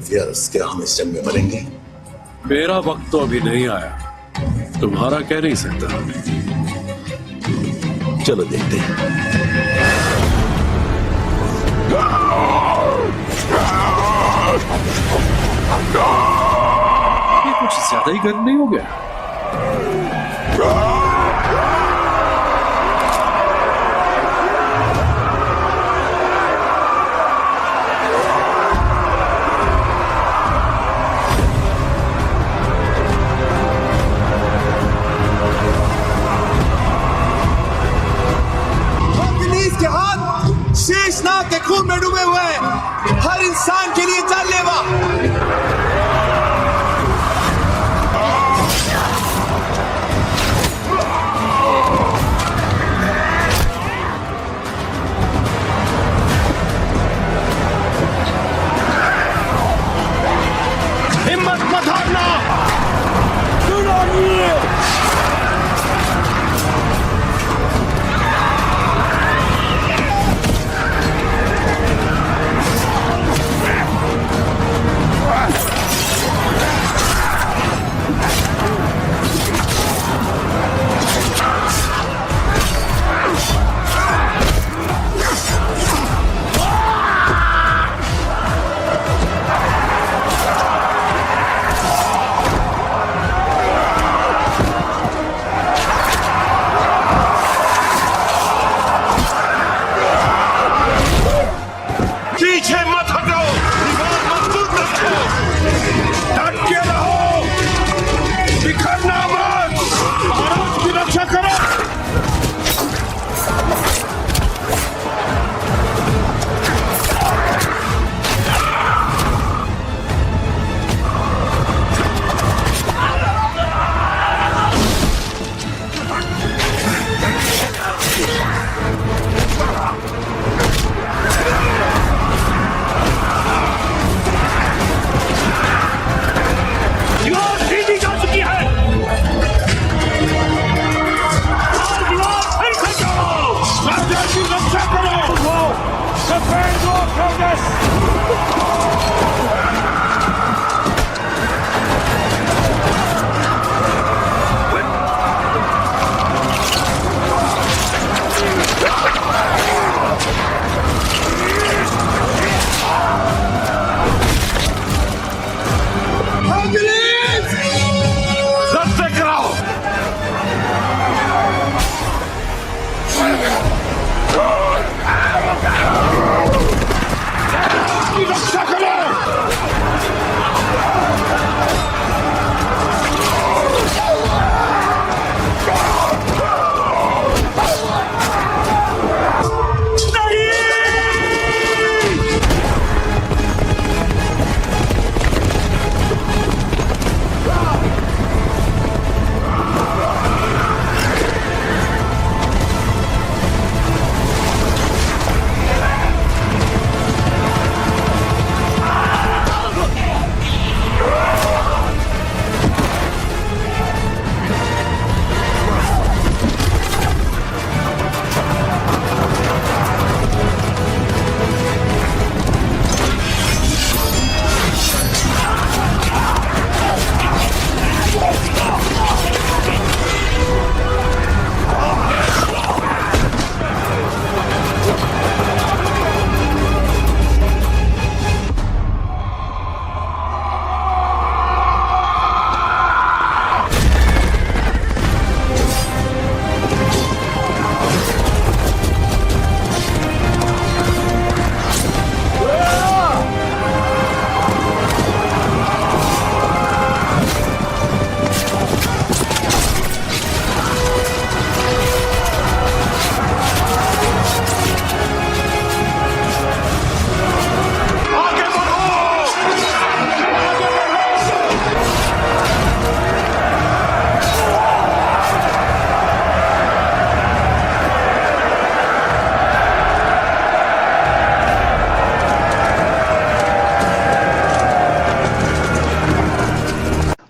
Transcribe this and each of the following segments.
Fears, क्या हम इस जंग में मरेंगे? मेरा वक्त तो अभी नहीं आया, तुम्हारा कह नहीं सकता। चलो देखते हैं। ये कुछ ज्यादा ही गर्म नहीं हो गया? शेषनाग के खून में डूबे हुए हैं, हर इंसान के लिए जानलेवा। हिम्मत मत हारना।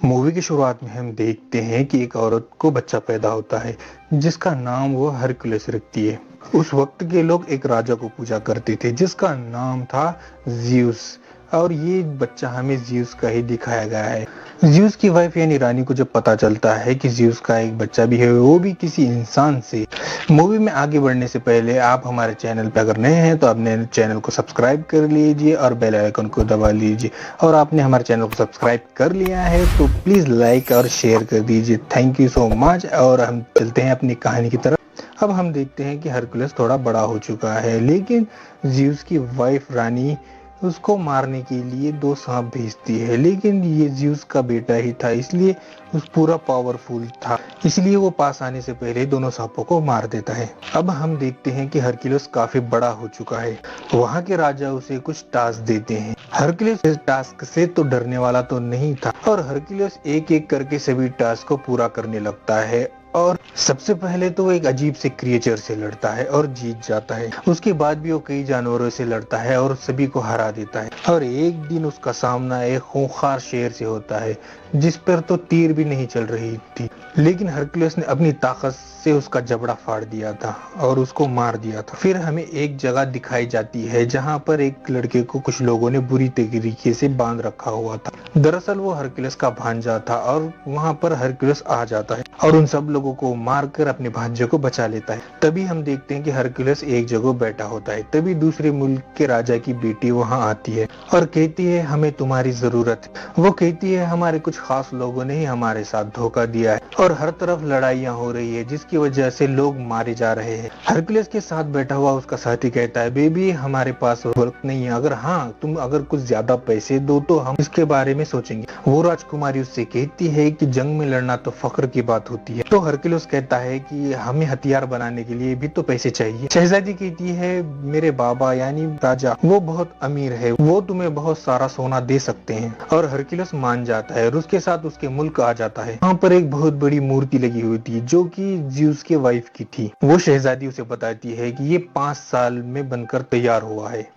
मूवी की शुरुआत में हम देखते हैं कि एक औरत को बच्चा पैदा होता है जिसका नाम वो हरकुलस रखती है। उस वक्त के लोग एक राजा को पूजा करते थे जिसका नाम था ज़्यूस। और ये बच्चा हमें ज़्यूस का ही दिखाया गया है। ज़्यूस की वाइफ यानी रानी को जब पता चलता है कि ज़्यूस का एक बच्चा भी है, वो भी किसी इंसान से। मूवी में आगे बढ़ने से पहले आप हमारे चैनल पे अगर नए हैं तो अपने चैनल को सब्सक्राइब कर लीजिए और बेल आइकन को दबा लीजिए, और आपने हमारे चैनल को सब्सक्राइब कर लिया है तो प्लीज़ लाइक और शेयर कर दीजिए। Thank you so much. और हम चलते हैं अपनी कहानी की तरफ। अब हम देखते हैं कि हरकुलस थोड़ा बड़ा हो चुका है, लेकिन ज़्यूस की वाइफ रानी उसको मारने के लिए 2 सांप भेजती है, लेकिन ये ज़्यूस का बेटा ही था, इसलिए उस पूरा पावरफुल था, इसलिए वो पास आने से पहले दोनों सांपों को मार देता है। अब हम देखते हैं कि हरकुलस काफी बड़ा हो चुका है। वहाँ के राजा उसे कुछ टास्क देते हैं। हरकुलस इस टास्क से तो डरने वाला तो नहीं था, और हरकुलस एक एक करके सभी टास्क को पूरा करने लगता है। और सबसे पहले तो वो एक अजीब से क्रिएचर से लड़ता है और जीत जाता है। उसके बाद भी वो कई जानवरों से लड़ता है और सभी को हरा देता है। और एक दिन उसका सामना एक खूंखार शेर से होता है, जिस पर तो तीर भी नहीं चल रही थी, लेकिन हरकुलस ने अपनी ताकत से उसका जबड़ा फाड़ दिया था और उसको मार दिया था। फिर हमें एक जगह दिखाई जाती है जहाँ पर एक लड़के को कुछ लोगों ने बुरी तरीके से बांध रखा हुआ था। दरअसल वो हरकुलस का भांजा था, और वहाँ पर हरकुलस आ जाता है और उन सब लोगों को मारकर अपने भांजे को बचा लेता है। तभी हम देखते हैं कि हरकुलस एक जगह बैठा होता है। तभी दूसरे मुल्क के राजा की बेटी वहाँ आती है और कहती है हमें तुम्हारी जरूरत है। वो कहती है हमारे कुछ खास लोगों ने ही हमारे साथ धोखा दिया है और हर तरफ लड़ाइयाँ हो रही है, जिसकी वजह से लोग मारे जा रहे हैं। हरकुलस के साथ बैठा हुआ उसका साथी कहता है बेबी हमारे पास वक्त नहीं है, अगर हाँ तुम अगर कुछ ज्यादा पैसे दो तो हम इसके बारे में सोचेंगे। वो राजकुमारी उससे कहती है कि जंग में लड़ना तो फख्र की बात होती है। तो हरकुलस कहता है कि हमें हथियार बनाने के लिए भी तो पैसे चाहिए। शहजादी कहती है मेरे बाबा यानी राजा वो बहुत अमीर है, वो तुम्हें बहुत सारा सोना दे सकते हैं। और हरकुलस मान जाता है और उसके साथ उसके मुल्क आ जाता है। वहाँ पर एक बहुत बड़ी मूर्ति लगी हुई थी जो कि ज़्यूस के वाइफ की थी। वो शहजादी उसे बताती है कि ये 5 साल में बनकर तैयार हुआ है।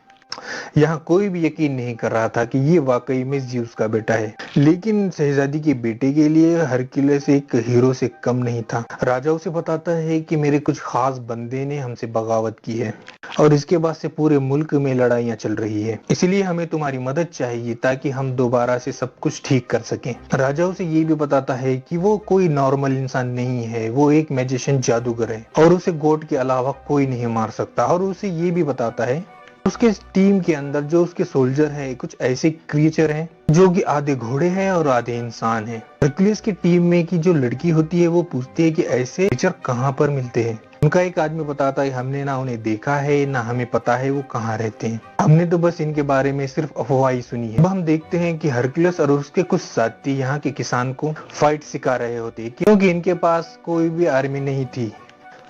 यहाँ कोई भी यकीन नहीं कर रहा था कि ये वाकई में ज़्यूस का बेटा है, लेकिन शहजादी के बेटे के लिए हरकुलस एक हीरो से कम नहीं था। राजा उसे बताता है कि मेरे कुछ खास बंदे ने हमसे बगावत की है और इसके बाद से पूरे मुल्क में लड़ाइयाँ चल रही है, इसलिए हमें तुम्हारी मदद चाहिए ताकि हम दोबारा से सब कुछ ठीक कर सकें। राजा उसे ये भी बताता है कि वो कोई नॉर्मल इंसान नहीं है, वो एक मैजिशियन जादूगर है और उसे गॉड के अलावा कोई नहीं मार सकता। और उसे ये भी बताता है उसके टीम के अंदर जो उसके सोल्जर हैं कुछ ऐसे क्रिएचर हैं जो कि आधे घोड़े हैं और आधे इंसान हैं। हरकुलस की टीम में की जो लड़की होती है वो पूछती है कि ऐसे क्रिएचर कहाँ पर मिलते हैं। उनका एक आदमी बताता है हमने ना उन्हें देखा है ना हमें पता है वो कहाँ रहते हैं, हमने तो बस इनके बारे में सिर्फ अफवाह ही सुनी है। अब हम देखते हैं कि हरकुलस और उसके कुछ साथी यहाँ के किसान को फाइट सिखा रहे होते हैं, क्योंकि इनके पास कोई भी आर्मी नहीं थी।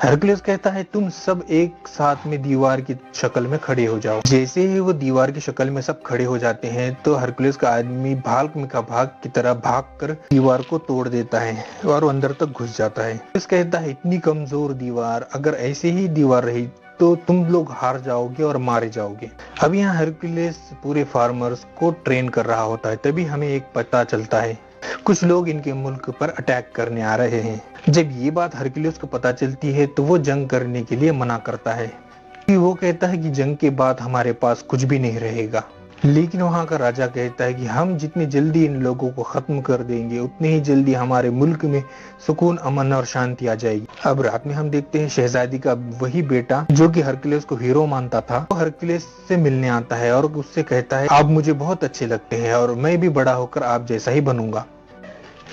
हरकुलस कहता है तुम सब एक साथ में दीवार की शक्ल में खड़े हो जाओ। जैसे ही वो दीवार की शक्ल में सब खड़े हो जाते हैं तो हरकुलस का आदमी भाग मिल्खा भाग की तरह भागकर दीवार को तोड़ देता है और वो अंदर तक घुस जाता है। हरकुलस कहता है इतनी कमजोर दीवार, अगर ऐसे ही दीवार रही तो तुम लोग हार जाओगे और मारे जाओगे। अब यहाँ हरकुलस पूरे फार्मर्स को ट्रेन कर रहा होता है। तभी हमें एक पता चलता है कुछ लोग इनके मुल्क पर अटैक करने आ रहे हैं। जब ये बात हरकुलस को पता चलती है तो वो जंग करने के लिए मना करता है। वो कहता है कि जंग के बाद हमारे पास कुछ भी नहीं रहेगा, लेकिन वहाँ का राजा कहता है कि हम जितनी जल्दी इन लोगों को खत्म कर देंगे उतनी ही जल्दी हमारे मुल्क में सुकून अमन और शांति आ जाएगी। अब रात में हम देखते हैं शहजादी का वही बेटा जो कि हरकुलस को हीरो मानता था, वो हरकुलस से मिलने आता है और उससे कहता है आप मुझे बहुत अच्छे लगते हैं और मैं भी बड़ा होकर आप जैसा ही बनूंगा।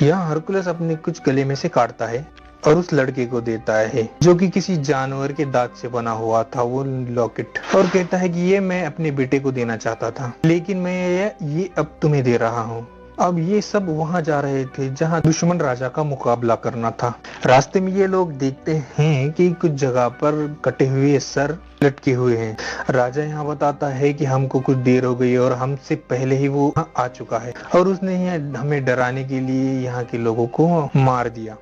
यहाँ हरकुलस अपने कुछ गले में से काटता है और उस लड़के को देता है जो कि किसी जानवर के दांत से बना हुआ था वो लॉकेट, और कहता है कि ये मैं अपने बेटे को देना चाहता था लेकिन मैं ये अब तुम्हें दे रहा हूँ। अब ये सब वहां जा रहे थे जहां दुश्मन राजा का मुकाबला करना था। रास्ते में ये लोग देखते हैं कि कुछ जगह पर कटे हुए सर लटके हुए हैं। राजा यहाँ बताता है कि हमको कुछ देर हो गई और हमसे पहले ही वो आ चुका है और उसने हमें डराने के लिए यहाँ के लोगों को मार दिया।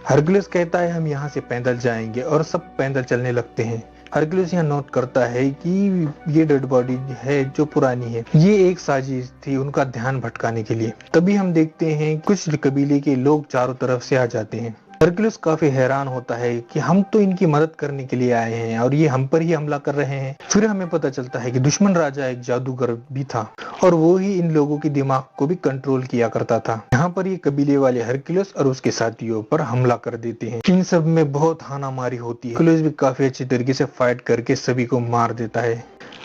हरकुलस कहता है हम यहाँ से पैदल जाएंगे और सब पैदल चलने लगते हैं। हरकुलस यहाँ नोट करता है कि ये डेड बॉडी है जो पुरानी है, ये एक साजिश थी उनका ध्यान भटकाने के लिए। तभी हम देखते हैं कुछ कबीले के लोग चारों तरफ से आ जाते हैं हरकुलस काफी हैरान होता है कि हम तो इनकी मदद करने के लिए आए हैं और ये हम पर ही हमला कर रहे हैं। फिर हमें पता चलता है कि दुश्मन राजा एक जादूगर भी था और वो ही इन लोगों के दिमाग को भी कंट्रोल किया करता था। यहाँ पर ये कबीले वाले हरकुलस और उसके साथियों पर हमला कर देते हैं। इन सब में बहुत हानामारी होती है। हरकुलस भी काफी अच्छी तरीके से फाइट करके सभी को मार देता है।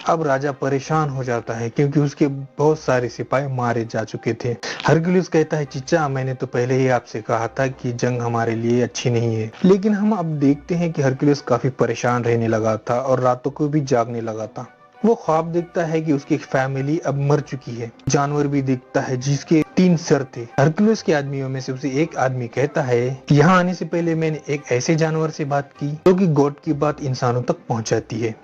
अब राजा परेशान हो जाता है क्योंकि उसके बहुत सारे सिपाही मारे जा चुके थे। हरकुलस कहता है, चिचा मैंने तो पहले ही आपसे कहा था कि जंग हमारे लिए अच्छी नहीं है। लेकिन हम अब देखते हैं कि हरकुलस काफी परेशान रहने लगा था और रातों को भी जागने लगा था। वो ख्वाब देखता है कि उसकी फैमिली अब मर चुकी है। जानवर भी देखता है जिसके 3 सर थे। हरकुलस के आदमियों में से उसे एक आदमी कहता है, यहाँ आने से पहले मैंने एक ऐसे जानवर से बात की जो कि गॉड की बात इंसानों तक पहुंचाती है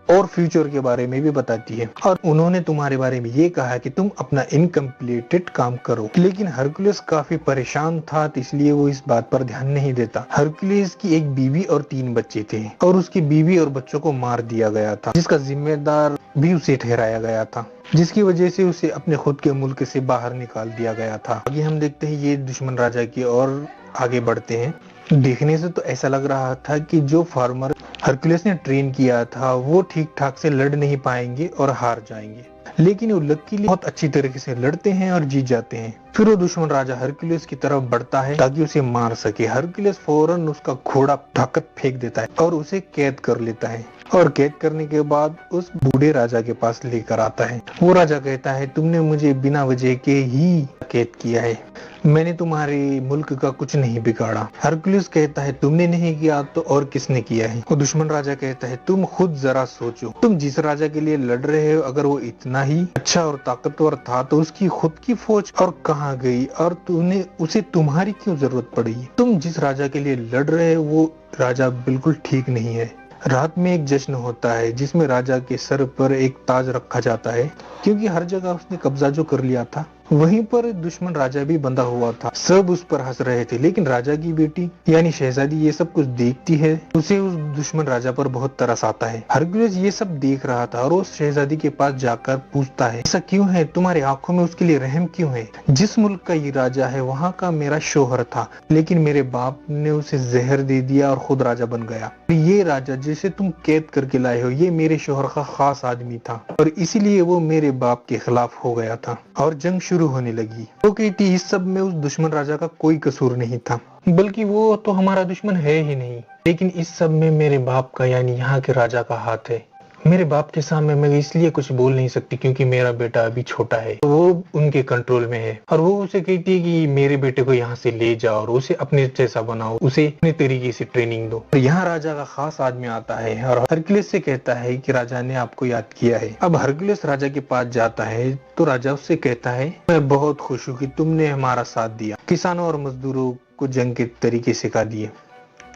और फ्यूचर के बारे में भी बताती है, और उन्होंने तुम्हारे बारे में ये कहा कि तुम अपना इनकम्प्लीटेड काम करो। लेकिन हरकुलस काफी परेशान था, तो इसलिए वो इस बात पर ध्यान नहीं देता। हरकुलस की एक बीवी और 3 बच्चे थे और उसकी बीवी और बच्चों को मार दिया गया था, जिसका जिम्मेदार भी उसे ठहराया गया था, जिसकी वजह से उसे अपने खुद के मुल्क से बाहर निकाल दिया गया था। आगे हम देखते हैं ये दुश्मन राजा की और आगे बढ़ते हैं। देखने से तो ऐसा लग रहा था कि जो फार्मर हरकुलस ने ट्रेन किया था वो ठीक ठाक से लड़ नहीं पाएंगे और हार जाएंगे, लेकिन वो लकीली बहुत अच्छी तरीके से लड़ते हैं और जीत जाते हैं। फिर वो दुश्मन राजा हरकुलस की तरफ बढ़ता है ताकि उसे मार सके। हरकुलस फौरन उसका घोड़ा उठाकर फेंक देता है और उसे कैद कर लेता है, और कैद करने के बाद उस बूढ़े राजा के पास लेकर आता है। वो राजा कहता है, तुमने मुझे बिना वजह के ही कैद किया है, मैंने तुम्हारे मुल्क का कुछ नहीं बिगाड़ा। हरकुलस कहता है, तुमने नहीं किया तो और किसने किया है? वो दुश्मन राजा कहता है, तुम खुद जरा सोचो, तुम जिस राजा के लिए लड़ रहे हो अगर वो इतना ही अच्छा और ताकतवर था तो उसकी खुद की फौज और कहाँ गई, और तुमने उसे तुम्हारी क्यों जरूरत पड़ी? तुम जिस राजा के लिए लड़ रहे हो वो राजा बिल्कुल ठीक नहीं है। रात में एक जश्न होता है जिसमें राजा के सर पर एक ताज रखा जाता है, क्योंकि हर जगह उसने कब्जा जो कर लिया था वहीं पर दुश्मन राजा भी बंधा हुआ था। सब उस पर हंस रहे थे, लेकिन राजा की बेटी यानी शहजादी ये सब कुछ देखती है, उसे उस दुश्मन राजा पर बहुत तरस आता है। हरकुलस ये सब देख रहा था और उस शहजादी के पास जाकर पूछता है, ऐसा क्यों है? तुम्हारी आंखों में उसके लिए रहम क्यों है? जिस मुल्क का ये राजा है वहाँ का मेरा शोहर था, लेकिन मेरे बाप ने उसे जहर दे दिया और खुद राजा बन गया। ये राजा जिसे तुम कैद करके लाए हो ये मेरे शोहर का खास आदमी था और इसीलिए वो मेरे बाप के खिलाफ हो गया था और जंग शुरू होने लगी। वो कहती, इस सब में उस दुश्मन राजा का कोई कसूर नहीं था, बल्कि वो तो हमारा दुश्मन है ही नहीं, लेकिन इस सब में मेरे बाप का यानी यहाँ के राजा का हाथ है। मेरे बाप के सामने मैं इसलिए कुछ बोल नहीं सकती क्योंकि मेरा बेटा अभी छोटा है, वो उनके कंट्रोल में है। और वो उसे कहती है कि मेरे बेटे को यहाँ से ले जाओ और उसे अपने जैसा बनाओ, उसे अपने तरीके से ट्रेनिंग दो। और यहाँ राजा का खास आदमी आता है और हरकुलस से कहता है कि राजा ने आपको याद किया है। अब हरकुलस राजा के पास जाता है तो राजा उससे कहता है, मैं बहुत खुश हूँ कि तुमने हमारा साथ दिया, किसानों और मजदूरों को जंग के तरीके सिखा दिए,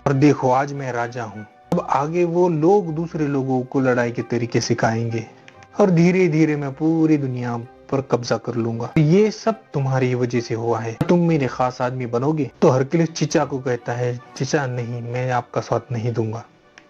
और देखो आज मैं राजा हूँ। अब आगे वो लोग दूसरे लोगों को लड़ाई के तरीके सिखाएंगे और धीरे धीरे मैं पूरी दुनिया पर कब्जा कर लूंगा। ये सब तुम्हारी वजह से हुआ है, तुम मेरे खास आदमी बनोगे। तो हरकुलस चिचा को कहता है, चिचा नहीं, मैं आपका साथ नहीं दूंगा।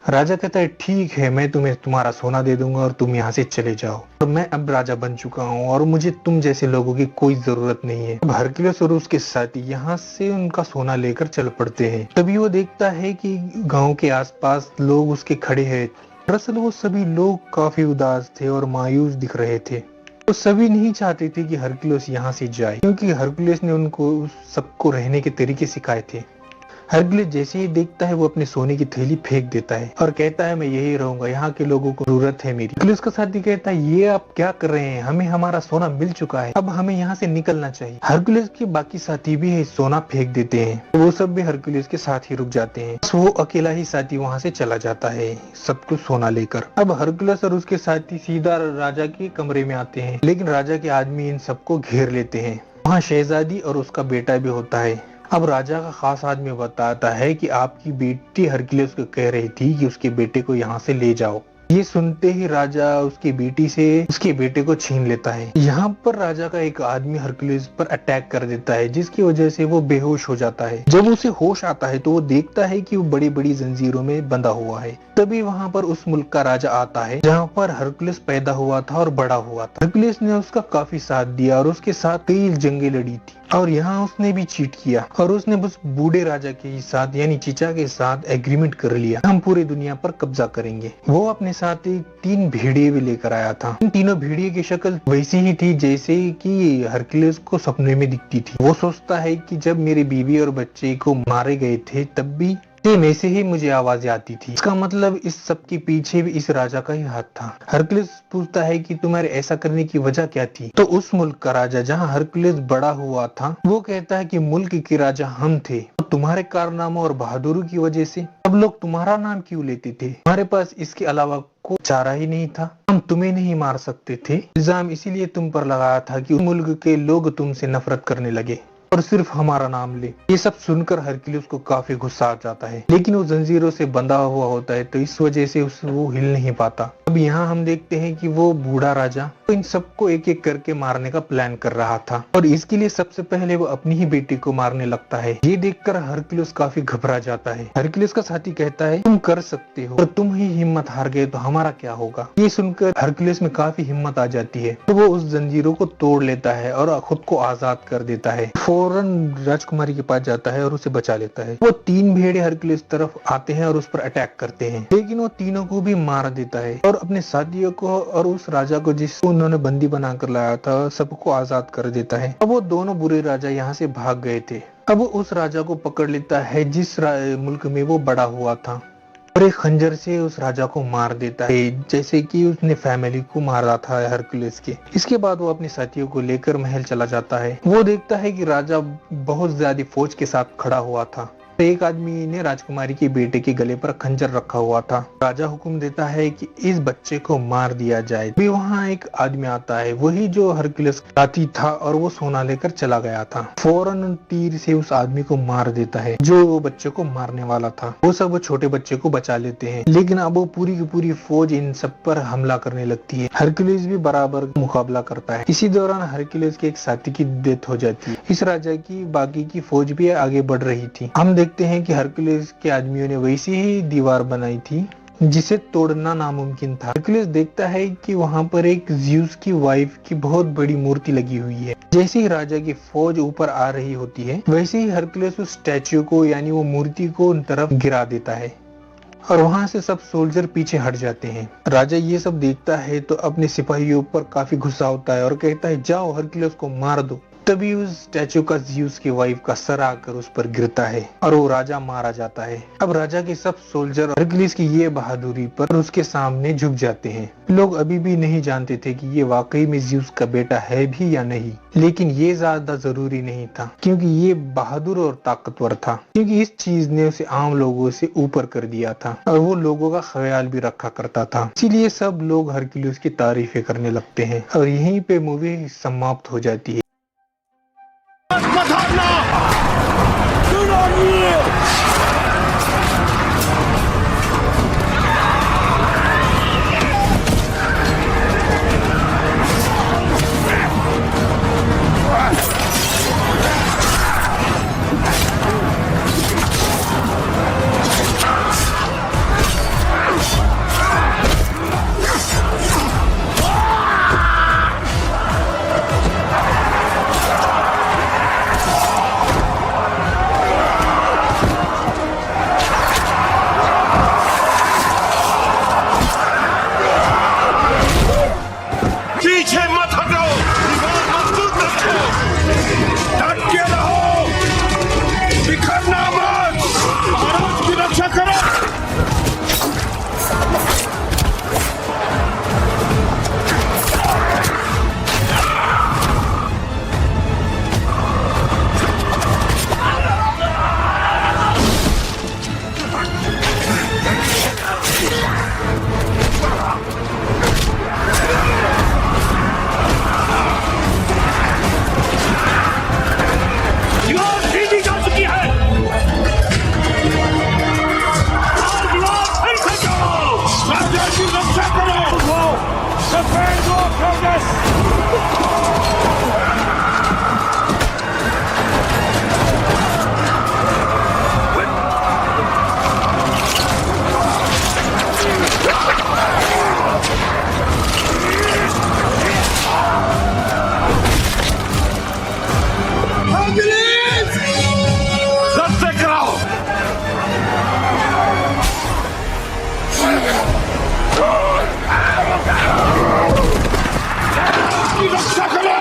राजा कहता है, ठीक है, मैं तुम्हें तुम्हारा सोना दे दूंगा और तुम यहाँ से चले जाओ, और मैं अब राजा बन चुका हूँ और मुझे तुम जैसे लोगों की कोई जरूरत नहीं है। अब हरकुलस और उसके साथी यहाँ से उनका सोना लेकर चल पड़ते हैं। तभी वो देखता है कि गांव के आसपास लोग उसके खड़े हैं। दरअसल वो सभी लोग काफी उदास थे और मायूस दिख रहे थे। वो सभी नहीं चाहते थे कि हरकुलस यहाँ से जाए, क्योंकि हरकुलस ने उनको सबको रहने के तरीके सिखाए थे। हरकुलस जैसे ही देखता है वो अपने सोने की थैली फेंक देता है और कहता है, मैं यही रहूंगा, यहाँ के लोगों को जरूरत है मेरी। हरकुलस का साथी कहता है, ये आप क्या कर रहे हैं? हमें हमारा सोना मिल चुका है, अब हमें यहाँ से निकलना चाहिए। हरकुलस के बाकी साथी भी है सोना फेंक देते हैं, वो सब भी हरकुलस के साथ ही रुक जाते हैं। वो अकेला ही साथी वहाँ से चला जाता है सब कुछ सोना लेकर। अब हरकुलस और उसके साथी सीधा राजा के कमरे में आते हैं, लेकिन राजा के आदमी इन सबको घेर लेते हैं। वहाँ शहजादी और उसका बेटा भी होता है। अब राजा का खास आदमी बताता है कि आपकी बेटी हरकुलस को कह रही थी कि उसके बेटे को यहाँ से ले जाओ। ये सुनते ही राजा उसकी बेटी से उसके बेटे को छीन लेता है। यहाँ पर राजा का एक आदमी हरकुलस पर अटैक कर देता है, जिसकी वजह से वो बेहोश हो जाता है। जब उसे होश आता है तो वो देखता है कि वो बड़ी बड़ी जंजीरों में बंधा हुआ है। तभी वहाँ पर उस मुल्क का राजा आता है जहाँ पर हरकुलस पैदा हुआ था और बड़ा हुआ था। हरकुलस ने उसका काफी साथ दिया और उसके साथ कई जंगें लड़ी थी। और यहाँ उसने भी चीट किया और उसने बस बूढ़े राजा के साथ यानी चीचा के साथ एग्रीमेंट कर लिया, हम पूरी दुनिया पर कब्जा करेंगे। वो अपने साथ 3 भेड़िए भी लेकर आया था। इन तीनों भेड़िए की शक्ल वैसी ही थी जैसे कि हरक्यूलिस को सपने में दिखती थी। वो सोचता है कि जब मेरी बीवी और बच्चे को मारे गए थे तब भी सेम ऐसे ही मुझे आवाजें आती थी। इसका मतलब इस सब के पीछे भी इस राजा का ही हाथ था। हरक्यूलिस पूछता है कि तुम्हारे ऐसा करने की वजह क्या थी। तो उस मुल्क का राजा जहाँ हरक्यूलिस बड़ा हुआ था वो कहता है कि मुल्क के राजा हम थे, तो तुम्हारे कारनामों और बहादुरी की वजह से सब लोग तुम्हारा नाम क्यों लेते थे। हमारे पास इसके अलावा कोई चारा ही नहीं था, हम तुम्हें नहीं मार सकते थे। इल्जाम इसीलिए तुम पर लगाया था कि उस मुल्क के लोग तुमसे नफरत करने लगे और सिर्फ हमारा नाम ले। ये सब सुनकर हरक्यूलिस को काफी गुस्सा आ जाता है, लेकिन वो जंजीरों से बंधा हुआ होता है तो इस वजह से वो हिल नहीं पाता। अब यहाँ हम देखते हैं कि वो बूढ़ा राजा तो इन सबको एक एक करके मारने का प्लान कर रहा था और इसके लिए सबसे पहले वो अपनी ही बेटी को मारने लगता है। ये देखकर हरक्यूलिस काफी घबरा जाता है। हरक्यूलिस का साथी कहता है तुम कर सकते हो, और तुम ही हिम्मत हार गए तो हमारा क्या होगा। ये सुनकर हरक्यूलिस में काफी हिम्मत आ जाती है तो वो उस जंजीरों को तोड़ लेता है और खुद को आजाद कर देता है। फौरन राजकुमारी के पास जाता है और उसे बचा लेता है। वो 3 भेड़े हरक्यूलिस तरफ आते हैं और उस पर अटैक करते हैं, लेकिन वो तीनों को भी मार देता है और अपने साथियों को और उस राजा को जिसको उन्होंने बंदी बनाकर लाया था सबको आजाद कर देता है। अब वो दोनों बुरे राजा यहाँ से भाग गए थे। अब वो उस राजा को पकड़ लेता है जिस मुल्क में वो बड़ा हुआ था और एक खंजर से उस राजा को मार देता है जैसे कि उसने फैमिली को मारा था हरक्यूलिस के। इसके बाद वो अपने साथियों को लेकर महल चला जाता है। वो देखता है कि राजा बहुत ज्यादा फौज के साथ खड़ा हुआ था। एक आदमी ने राजकुमारी के बेटे के गले पर खंजर रखा हुआ था। राजा हुक्म देता है कि इस बच्चे को मार दिया जाए। भी वहाँ एक आदमी आता है, वही जो हरक्यूलिस का साथी था, और वो सोना लेकर चला गया था। फौरन तीर से उस आदमी को मार देता है जो वो बच्चे को मारने वाला था। वो सब छोटे बच्चे को बचा लेते हैं, लेकिन अब वो पूरी की पूरी फौज इन सब पर हमला करने लगती है। हरक्यूलिस भी बराबर मुकाबला करता है। इसी दौरान हरक्यूलिस के एक साथी की डेथ हो जाती है। इस राजा की बाकी की फौज भी आगे बढ़ रही थी। हम देखते हैं कि हरक्यूलिस के आदमियों ने वैसी ही दीवार बनाई थी जिसे तोड़ना नामुमकिन था। हरक्यूलिस देखता है कि वहाँ पर एक ज़्यूस की वाइफ की बहुत बड़ी मूर्ति लगी हुई है। जैसे ही राजा की फौज ऊपर आ रही होती है वैसे ही हरक्यूलिस उस स्टैच्यू को यानी वो मूर्ति को उन तरफ गिरा देता है और वहाँ से सब सोल्जर पीछे हट जाते हैं। राजा ये सब देखता है तो अपने सिपाहियों पर काफी गुस्सा होता है और कहता है जाओ हरक्यूलिस को मार दो। तभी उस स्टैचू का ज़्यूस की वाइफ का सर आकर उस पर गिरता है और वो राजा मारा जाता है। अब राजा के सब सोल्जर हरक्यूलिस की ये बहादुरी पर उसके सामने झुक जाते हैं। लोग अभी भी नहीं जानते थे कि ये वाकई में ज़्यूस का बेटा है भी या नहीं, लेकिन ये ज्यादा जरूरी नहीं था क्योंकि ये बहादुर और ताकतवर था, क्योंकि इस चीज ने उसे आम लोगों से ऊपर कर दिया था और वो लोगों का ख्याल भी रखा करता था। इसीलिए सब लोग हरक्यूलिस की तारीफें करने लगते हैं और यहीं पे मूवी समाप्त हो जाती है। Do not yield! रद्द कराओ। रक्षा करो।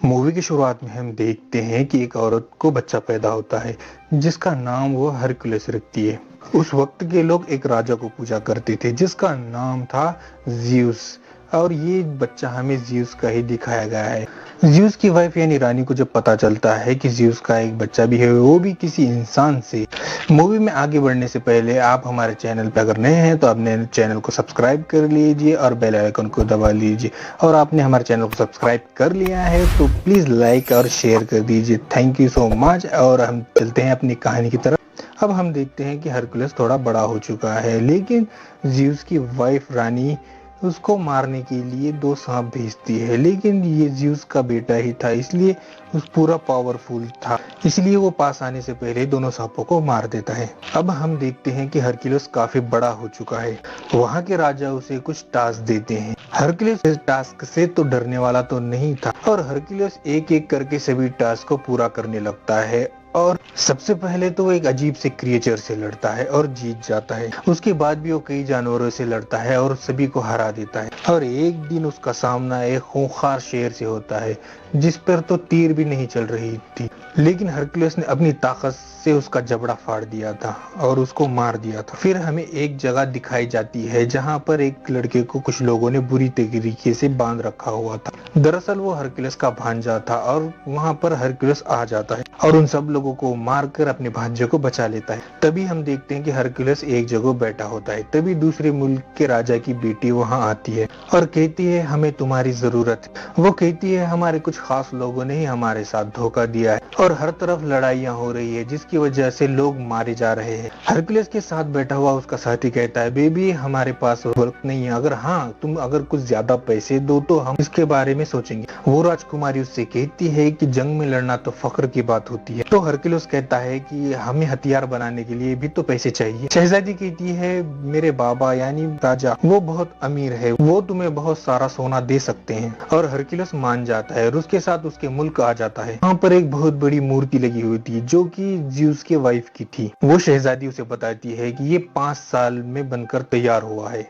मूवी की शुरुआत में हम देखते हैं कि एक औरत को बच्चा पैदा होता है जिसका नाम वो हरकुलस रखती है। उस वक्त के लोग एक राजा को पूजा करते थे जिसका नाम था ज़्यूस, और ये बच्चा हमें ज़्यूस का ही दिखाया गया है। ज़्यूस की वाइफ यानी रानी को जब पता चलता है कि ज़्यूस का एक बच्चा भी है, वो भी किसी इंसान से। मूवी में आगे बढ़ने से पहले आप हमारे चैनल पर अगर नए हैं तो अपने चैनल को सब्सक्राइब कर लीजिए और बेल आइकन को दबा लीजिए, और आपने हमारे चैनल को सब्सक्राइब कर लिया है तो प्लीज़ लाइक और शेयर कर दीजिए। Thank you so much. और हम चलते हैं अपनी कहानी की तरफ। अब हम देखते हैं कि हरकुलस थोड़ा बड़ा हो चुका है, लेकिन ज़्यूस की वाइफ रानी उसको मारने के लिए 2 सांप भेजती है, लेकिन ये ज़्यूस का बेटा ही था इसलिए उस पूरा पावरफुल था, इसलिए वो पास आने से पहले दोनों सांपों को मार देता है। अब हम देखते हैं कि हरकुलस काफी बड़ा हो चुका है। वहाँ के राजा उसे कुछ टास्क देते हैं। हरकुलस इस टास्क से तो डरने वाला तो नहीं था, और हरकुलस एक एक करके सभी टास्क को पूरा करने लगता है। और सबसे पहले तो वो एक अजीब से क्रिएचर से लड़ता है और जीत जाता है। उसके बाद भी वो कई जानवरों से लड़ता है और सभी को हरा देता है। और एक दिन उसका सामना एक खूंखार शेर से होता है जिस पर तो तीर भी नहीं चल रही थी, लेकिन हरकुलस ने अपनी ताकत से उसका जबड़ा फाड़ दिया था और उसको मार दिया था। फिर हमें एक जगह दिखाई जाती है जहाँ पर एक लड़के को कुछ लोगों ने बुरी तरीके से बांध रखा हुआ था। दरअसल वो हरकुलस का भांजा था, और वहाँ पर हरकुलस आ जाता है और उन सब लोगों को मारकर अपने भांजे को बचा लेता है। तभी हम देखते हैं कि हरकुलस एक जगह बैठा होता है। तभी दूसरे मुल्क के राजा की बेटी वहाँ आती है और कहती है हमें तुम्हारी जरूरत है। वो कहती है हमारे कुछ खास लोगों ने ही हमारे साथ धोखा दिया है और हर तरफ लड़ाइयाँ हो रही है जिसकी वजह से लोग मारे जा रहे हैं। हरकुलस के साथ बैठा हुआ उसका साथी कहता है बेबी हमारे पास वक्त नहीं है, अगर तुम अगर कुछ ज्यादा पैसे दो तो हम इसके बारे में सोचेंगे। वो राजकुमारी उससे कहती है कि जंग में लड़ना तो फख्र की बात होती है। तो हरकुलस कहता है कि हमें हथियार बनाने के लिए भी तो पैसे चाहिए। शहजादी कहती है मेरे बाबा यानी राजा वो बहुत अमीर है, वो तुम्हें बहुत सारा सोना दे सकते हैं। और हरकुलस मान जाता है और उसके साथ उसके मुल्क आ जाता है। वहाँ पर एक बहुत बड़ी मूर्ति लगी हुई थी जो कि ज़्यूस के वाइफ की थी। वो शहजादी उसे बताती है कि ये 5 साल में बनकर तैयार हुआ है।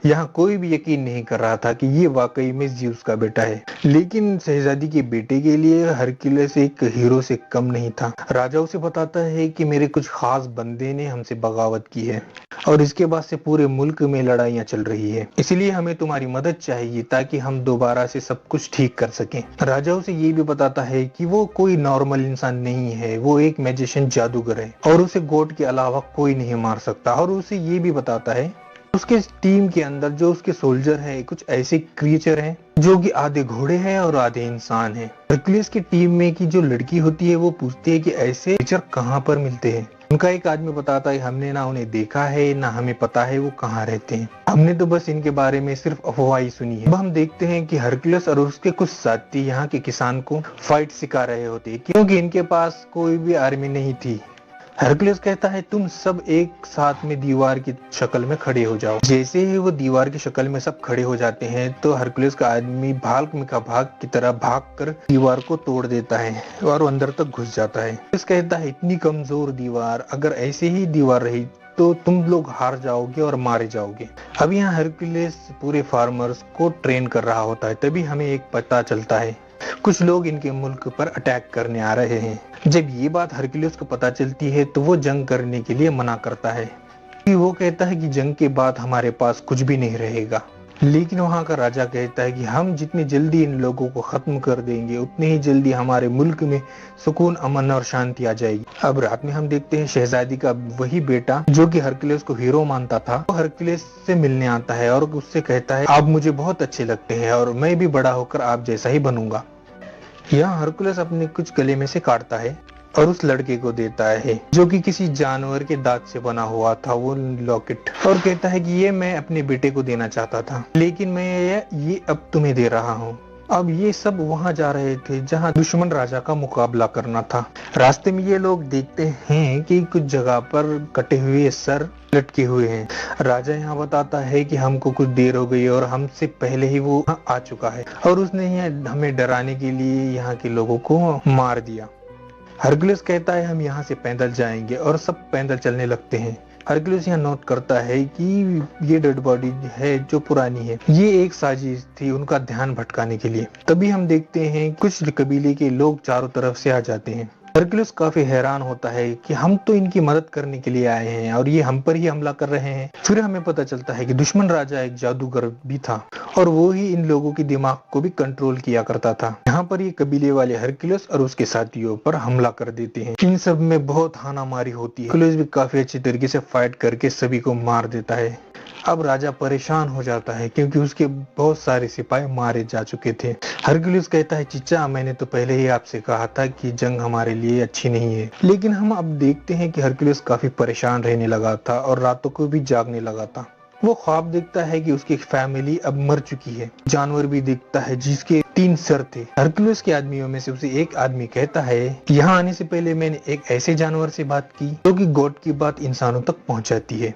यहाँ कोई भी यकीन नहीं कर रहा था कि ये वाकई में ज़्यूस का बेटा है, लेकिन शहजादी के बेटे के लिए हरकुलस एक हीरो से कम नहीं था। राजा उसे बताता है कि मेरे कुछ खास बंदे ने हमसे बगावत की है और इसके बाद से पूरे मुल्क में लड़ाइयाँ चल रही है, इसलिए हमें तुम्हारी मदद चाहिए ताकि हम दोबारा से सब कुछ ठीक कर सकें। राजा उसे ये भी बताता है कि वो कोई नॉर्मल इंसान नहीं है, वो एक मैजिशियन जादूगर है और उसे गॉड के अलावा कोई नहीं मार सकता। और उसे ये भी बताता है उसके टीम के अंदर जो उसके सोल्जर हैं कुछ ऐसे क्रिएचर हैं जो कि आधे घोड़े हैं और आधे इंसान हैं। हरक्यूलिस की टीम में की जो लड़की होती है वो पूछती है कि ऐसे क्रिएचर कहाँ पर मिलते हैं। उनका एक आदमी बताता है हमने ना उन्हें देखा है ना हमें पता है वो कहाँ रहते हैं, हमने तो बस इनके बारे में सिर्फ अफवाह ही सुनी है। अब हम देखते हैं कि हरक्यूलिस और उसके कुछ साथी यहाँ के किसान को फाइट सिखा रहे होते हैं क्योंकि इनके पास कोई भी आर्मी नहीं थी। हरक्यूलिस कहता है तुम सब एक साथ में दीवार की शक्ल में खड़े हो जाओ। जैसे ही वो दीवार की शक्ल में सब खड़े हो जाते हैं तो हरक्यूलिस का आदमी भाग मिल्खा भाग की तरह भागकर दीवार को तोड़ देता है और वो अंदर तक घुस जाता है। हरक्यूलिस कहता है इतनी कमजोर दीवार, अगर ऐसे ही दीवार रही तो तुम लोग हार जाओगे और मारे जाओगे। अब यहाँ हरक्यूलिस पूरे फार्मर्स को ट्रेन कर रहा होता है। तभी हमें एक पता चलता है कुछ लोग इनके मुल्क पर अटैक करने आ रहे हैं। जब ये बात हरक्यूलिस को पता चलती है तो वो जंग करने के लिए मना करता है। वो कहता है कि जंग के बाद हमारे पास कुछ भी नहीं रहेगा। लेकिन वहाँ का राजा कहता है कि हम जितनी जल्दी इन लोगों को खत्म कर देंगे उतनी ही जल्दी हमारे मुल्क में सुकून, अमन और शांति आ जाएगी। अब रात में हम देखते हैं शहजादी का वही बेटा जो कि हरक्यूलिस को हीरो मानता था, वो हरक्यूलिस से मिलने आता है और उससे कहता है आप मुझे बहुत अच्छे लगते हैं और मैं भी बड़ा होकर आप जैसा ही बनूंगा। यहाँ हरक्यूलिस अपने कुछ गले में से काटता है और उस लड़के को देता है जो कि किसी जानवर के दांत से बना हुआ था वो लॉकेट, और कहता है कि ये मैं अपने बेटे को देना चाहता था लेकिन मैं ये अब तुम्हें दे रहा हूँ। अब ये सब वहां जा रहे थे जहां दुश्मन राजा का मुकाबला करना था। रास्ते में ये लोग देखते हैं कि कुछ जगह पर कटे हुए सर लटके हुए हैं। राजा यहाँ बताता है कि हमको कुछ देर हो गई और हमसे पहले ही वो आ चुका है और उसने हमें डराने के लिए यहाँ के लोगों को मार दिया। हरक्यूलिस कहता है हम यहाँ से पैदल जाएंगे और सब पैदल चलने लगते हैं। हरक्यूलिस यहाँ नोट करता है कि ये डेड बॉडी है जो पुरानी है, ये एक साजिश थी उनका ध्यान भटकाने के लिए। तभी हम देखते हैं कुछ कबीले के लोग चारों तरफ से आ जाते हैं। हरक्यूलिस काफी हैरान होता है कि हम तो इनकी मदद करने के लिए आए हैं और ये हम पर ही हमला कर रहे हैं। फिर हमें पता चलता है कि दुश्मन राजा एक जादूगर भी था और वो ही इन लोगों की दिमाग को भी कंट्रोल किया करता था। यहाँ पर ये कबीले वाले हरक्यूलिस और उसके साथियों पर हमला कर देते हैं। इन सब में बहुत हानामारी होती है। हरक्यूलिस भी काफी अच्छी तरीके से फाइट करके सभी को मार देता है। अब राजा परेशान हो जाता है क्योंकि उसके बहुत सारे सिपाही मारे जा चुके थे। हरक्यूलिस कहता है चिचा मैंने तो पहले ही आपसे कहा था कि जंग हमारे लिए अच्छी नहीं है। लेकिन हम अब देखते हैं कि हरक्यूलिस काफी परेशान रहने लगा था और रातों को भी जागने लगा था। वो ख्वाब देखता है कि उसकी फैमिली अब मर चुकी है। जानवर भी देखता है जिसके 3 सर थे। हरक्यूलिस के आदमियों में से उसे एक आदमी कहता है यहाँ आने से पहले मैंने एक ऐसे जानवर से बात की जो कि गॉड की बात इंसानों तक पहुंचाती है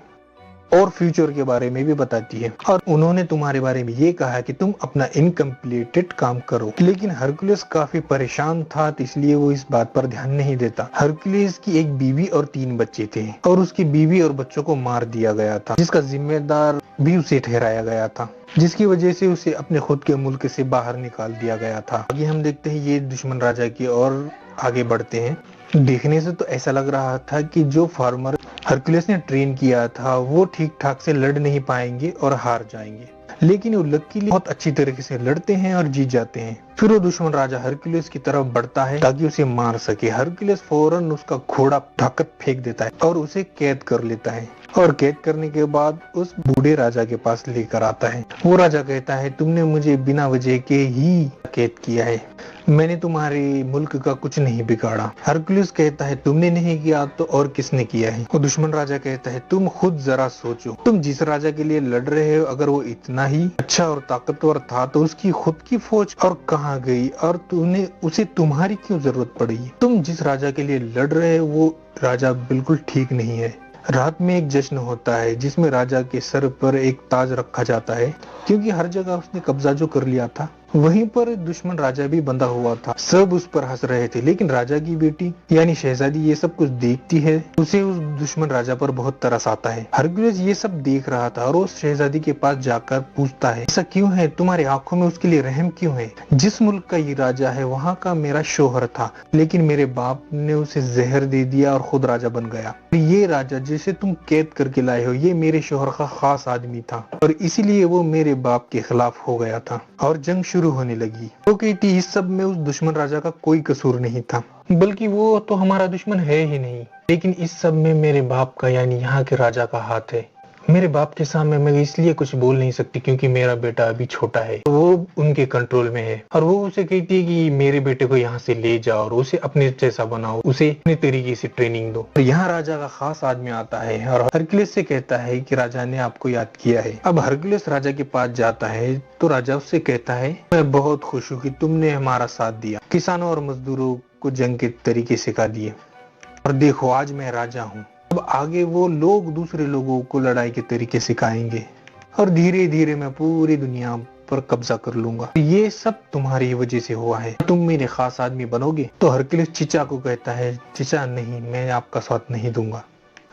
और फ्यूचर के बारे में भी बताती है, और उन्होंने तुम्हारे बारे में ये कहा कि तुम अपना इनकम्प्लीटेड काम करो। लेकिन हरक्यूलिस काफी परेशान था तो इसलिए वो इस बात पर ध्यान नहीं देता। हरक्यूलिस की एक बीवी और 3 बच्चे थे और उसकी बीवी और बच्चों को मार दिया गया था जिसका जिम्मेदार भी उसे ठहराया गया था, जिसकी वजह से उसे अपने खुद के मुल्क से बाहर निकाल दिया गया था। आगे हम देखते हैं ये दुश्मन राजा की और आगे बढ़ते हैं। देखने से तो ऐसा लग रहा था कि जो फार्मर हरक्यूलिस ने ट्रेन किया था वो ठीक ठाक से लड़ नहीं पाएंगे और हार जाएंगे, लेकिन वो लकीली बहुत अच्छी तरीके से लड़ते हैं और जीत जाते हैं। फिर वो दुश्मन राजा हरक्यूलिस की तरफ बढ़ता है ताकि उसे मार सके। हरक्यूलिस फौरन उसका घोड़ा उठाकर फेंक देता है और उसे कैद कर लेता है और कैद करने के बाद उस बूढ़े राजा के पास लेकर आता है। वो राजा कहता है तुमने मुझे बिना वजह के ही कैद किया है, मैंने तुम्हारे मुल्क का कुछ नहीं बिगाड़ा। हरक्यूलिस कहता है तुमने नहीं किया तो और किसने किया है। वो दुश्मन राजा कहता है तुम खुद जरा सोचो, तुम जिस राजा के लिए लड़ रहे हो अगर वो इतना ही अच्छा और ताकतवर था तो उसकी खुद की फौज और कहाँ गई और तुमने उसे तुम्हारी क्यों जरूरत पड़ी। तुम जिस राजा के लिए लड़ रहे हो वो राजा बिल्कुल ठीक नहीं है। रात में एक जश्न होता है जिसमें राजा के सर पर एक ताज रखा जाता है क्योंकि हर जगह उसने कब्जा जो कर लिया था वहीं पर दुश्मन राजा भी बंधा हुआ था। सब उस पर हंस रहे थे, लेकिन राजा की बेटी यानी शहजादी ये सब कुछ देखती है, उसे उस दुश्मन राजा पर बहुत तरस आता है। हरक्यूलिस ये सब देख रहा था और उस शहजादी के पास जाकर पूछता है ऐसा क्यों है, तुम्हारी आंखों में उसके लिए रहम क्यों है। जिस मुल्क का ये राजा है वहाँ का मेरा शोहर था, लेकिन मेरे बाप ने उसे जहर दे दिया और खुद राजा बन गया। ये राजा जिसे तुम कैद करके लाए हो ये मेरे शोहर का खास आदमी था और इसीलिए वो मेरे बाप के खिलाफ हो गया था और जंग शुरू होने लगी। वो कहती इस सब में उस दुश्मन राजा का कोई कसूर नहीं था, बल्कि वो तो हमारा दुश्मन है ही नहीं, लेकिन इस सब में मेरे बाप का यानी यहाँ के राजा का हाथ है। मेरे बाप के सामने मैं इसलिए कुछ बोल नहीं सकती क्योंकि मेरा बेटा अभी छोटा है, तो वो उनके कंट्रोल में है और वो उसे कहती है कि मेरे बेटे को यहाँ से ले जाओ और उसे अपने जैसा बनाओ, उसे अपने तरीके से ट्रेनिंग दो। यहाँ राजा का खास आदमी आता है और हरकुलिस से कहता है कि राजा ने आपको याद किया है। अब हरकुलिस राजा के पास जाता है तो राजा उससे कहता है, मैं बहुत खुश हूँ कि तुमने हमारा साथ दिया, किसानों और मजदूरों को जंग के तरीके सिखा दिए और देखो आज मैं राजा हूँ। अब आगे वो लोग दूसरे लोगों को लड़ाई के तरीके सिखाएंगे और धीरे धीरे मैं पूरी दुनिया पर कब्जा कर लूंगा। ये सब तुम्हारी वजह से हुआ है, तुम मेरे खास आदमी बनोगे। तो हरकुलिस चीचा को कहता है, चीचा नहीं, मैं आपका साथ नहीं दूंगा।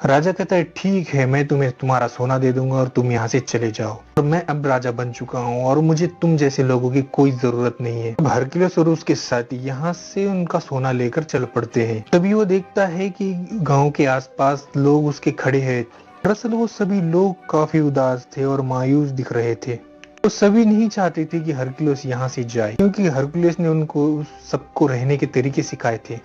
राजा कहता है ठीक है, मैं तुम्हें तुम्हारा सोना दे दूंगा और तुम यहाँ से चले जाओ। और मैं अब राजा बन चुका हूँ और मुझे तुम जैसे लोगों की कोई जरूरत नहीं है। अब हरकुलिस और उसके साथी यहाँ से उनका सोना लेकर चल पड़ते हैं। तभी वो देखता है कि गांव के आसपास लोग उसके खड़े हैं। दरअसल वो सभी लोग काफी उदास थे और मायूस दिख रहे थे। तो सभी नहीं चाहते थे कि हरकुलिस यहाँ से जाए क्योंकि हरकुलिस ने उनको सबको रहने के तरीके सिखाए थे।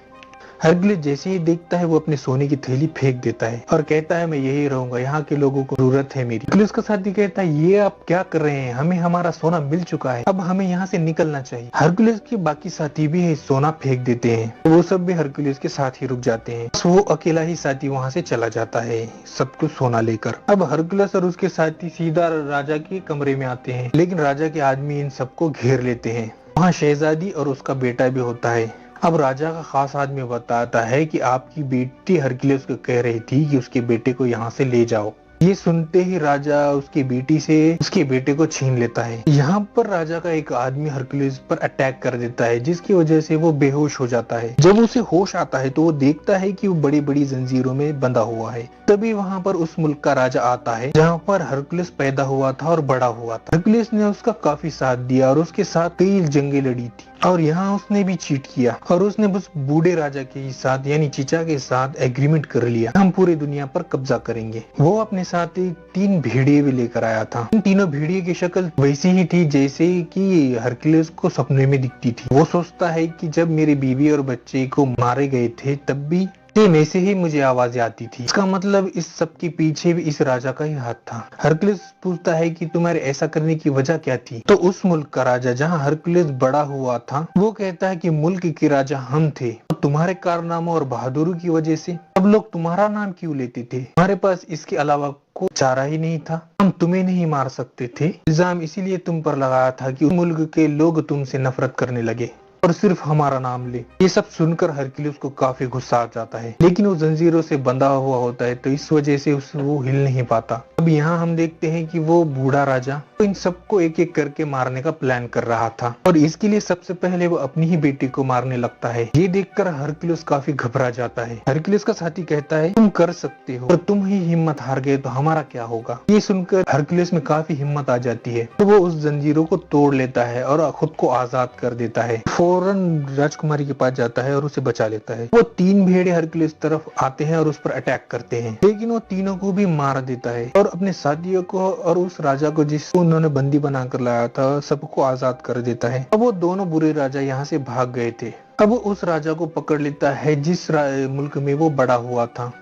हरकुलिस जैसे ही देखता है वो अपने सोने की थैली फेंक देता है और कहता है मैं यही रहूंगा, यहाँ के लोगों को जरूरत है मेरी। हरकुलिस का साथी कहता है ये आप क्या कर रहे हैं, हमें हमारा सोना मिल चुका है, अब हमें यहाँ से निकलना चाहिए। हरकुलिस के बाकी साथी भी सोना फेंक देते हैं, वो सब भी हरकुलिस के साथ ही रुक जाते हैं। वो अकेला ही साथी वहाँ से चला जाता है सब कुछ सोना लेकर। अब हरकुलिस और उसके साथी सीधा राजा के कमरे में आते हैं, लेकिन राजा के आदमी इन सबको घेर लेते हैं। वहाँ शहजादी और उसका बेटा भी होता है। अब राजा का खास आदमी बताता है कि आपकी बेटी हरकुलिस को कह रही थी कि उसके बेटे को यहाँ से ले जाओ। ये सुनते ही राजा उसकी बेटी से उसके बेटे को छीन लेता है। यहाँ पर राजा का एक आदमी हरकुलिस पर अटैक कर देता है जिसकी वजह से वो बेहोश हो जाता है। जब उसे होश आता है तो वो देखता है कि वो बड़ी बड़ी जंजीरों में बंधा हुआ है। तभी वहाँ पर उस मुल्क का राजा आता है जहाँ पर हरकुलिस पैदा हुआ था और बड़ा हुआ था। हरकुलिस ने उसका काफी साथ दिया और उसके साथ कई जंगें लड़ी थी और यहाँ उसने भी चीट किया और उसने बस बूढ़े राजा के साथ यानी चीचा के साथ एग्रीमेंट कर लिया, हम पूरी दुनिया पर कब्जा करेंगे। वो अपने साथ 3 भेड़िए भी लेकर आया था। इन तीनों भेड़िए की शक्ल वैसी ही थी जैसे कि हरकुलिस को सपने में दिखती थी। वो सोचता है कि जब मेरी बीवी और बच्चे को मारे गए थे तब भी सेम ऐसे ही मुझे आवाजें आती थी। इसका मतलब इस सब के पीछे भी इस राजा का ही हाथ था। हरकुलिस पूछता है कि तुम्हारे ऐसा करने की वजह क्या थी। तो उस मुल्क का राजा जहाँ हरकुलिस बड़ा हुआ था वो कहता है कि मुल्क के राजा हम थे, तो तुम्हारे कारनामों और बहादुरी की वजह से सब लोग तुम्हारा नाम क्यों लेते थे। हमारे पास इसके अलावा कोई चारा ही नहीं था, हम तुम्हें नहीं मार सकते थे। इल्जाम इसीलिए तुम पर लगाया था कि उस मुल्क के लोग तुमसे नफरत करने लगे और सिर्फ हमारा नाम ले। ये सब सुनकर हरकुलिस को काफी गुस्सा आ जाता है, लेकिन वो जंजीरों से बंधा हुआ होता है तो इस वजह से वो हिल नहीं पाता। अब यहाँ हम देखते हैं कि वो बूढ़ा राजा तो इन सबको एक एक करके मारने का प्लान कर रहा था और इसके लिए सबसे पहले वो अपनी ही बेटी को मारने लगता है। ये देखकर हरकुलिस काफी घबरा जाता है। हरकुलिस का साथी कहता है तुम कर सकते हो और तुम ही हिम्मत हार गए तो हमारा क्या होगा। ये सुनकर हरकुलिस में काफी हिम्मत आ जाती है तो वो उस जंजीरों को तोड़ लेता है और खुद को आजाद कर देता है। फौरन राजकुमारी के पास जाता है और उसे बचा लेता है। वो 3 भेड़े हरकुलिस तरफ आते हैं और उस पर अटैक करते हैं, लेकिन वो तीनों को भी मार देता है और अपने साथियों को और उस राजा को जिसको उन्होंने बंदी बनाकर लाया था सबको आजाद कर देता है। अब वो दोनों बुरे राजा यहाँ से भाग गए थे। अब वो उस राजा को पकड़ लेता है जिस मुल्क में वो बड़ा हुआ था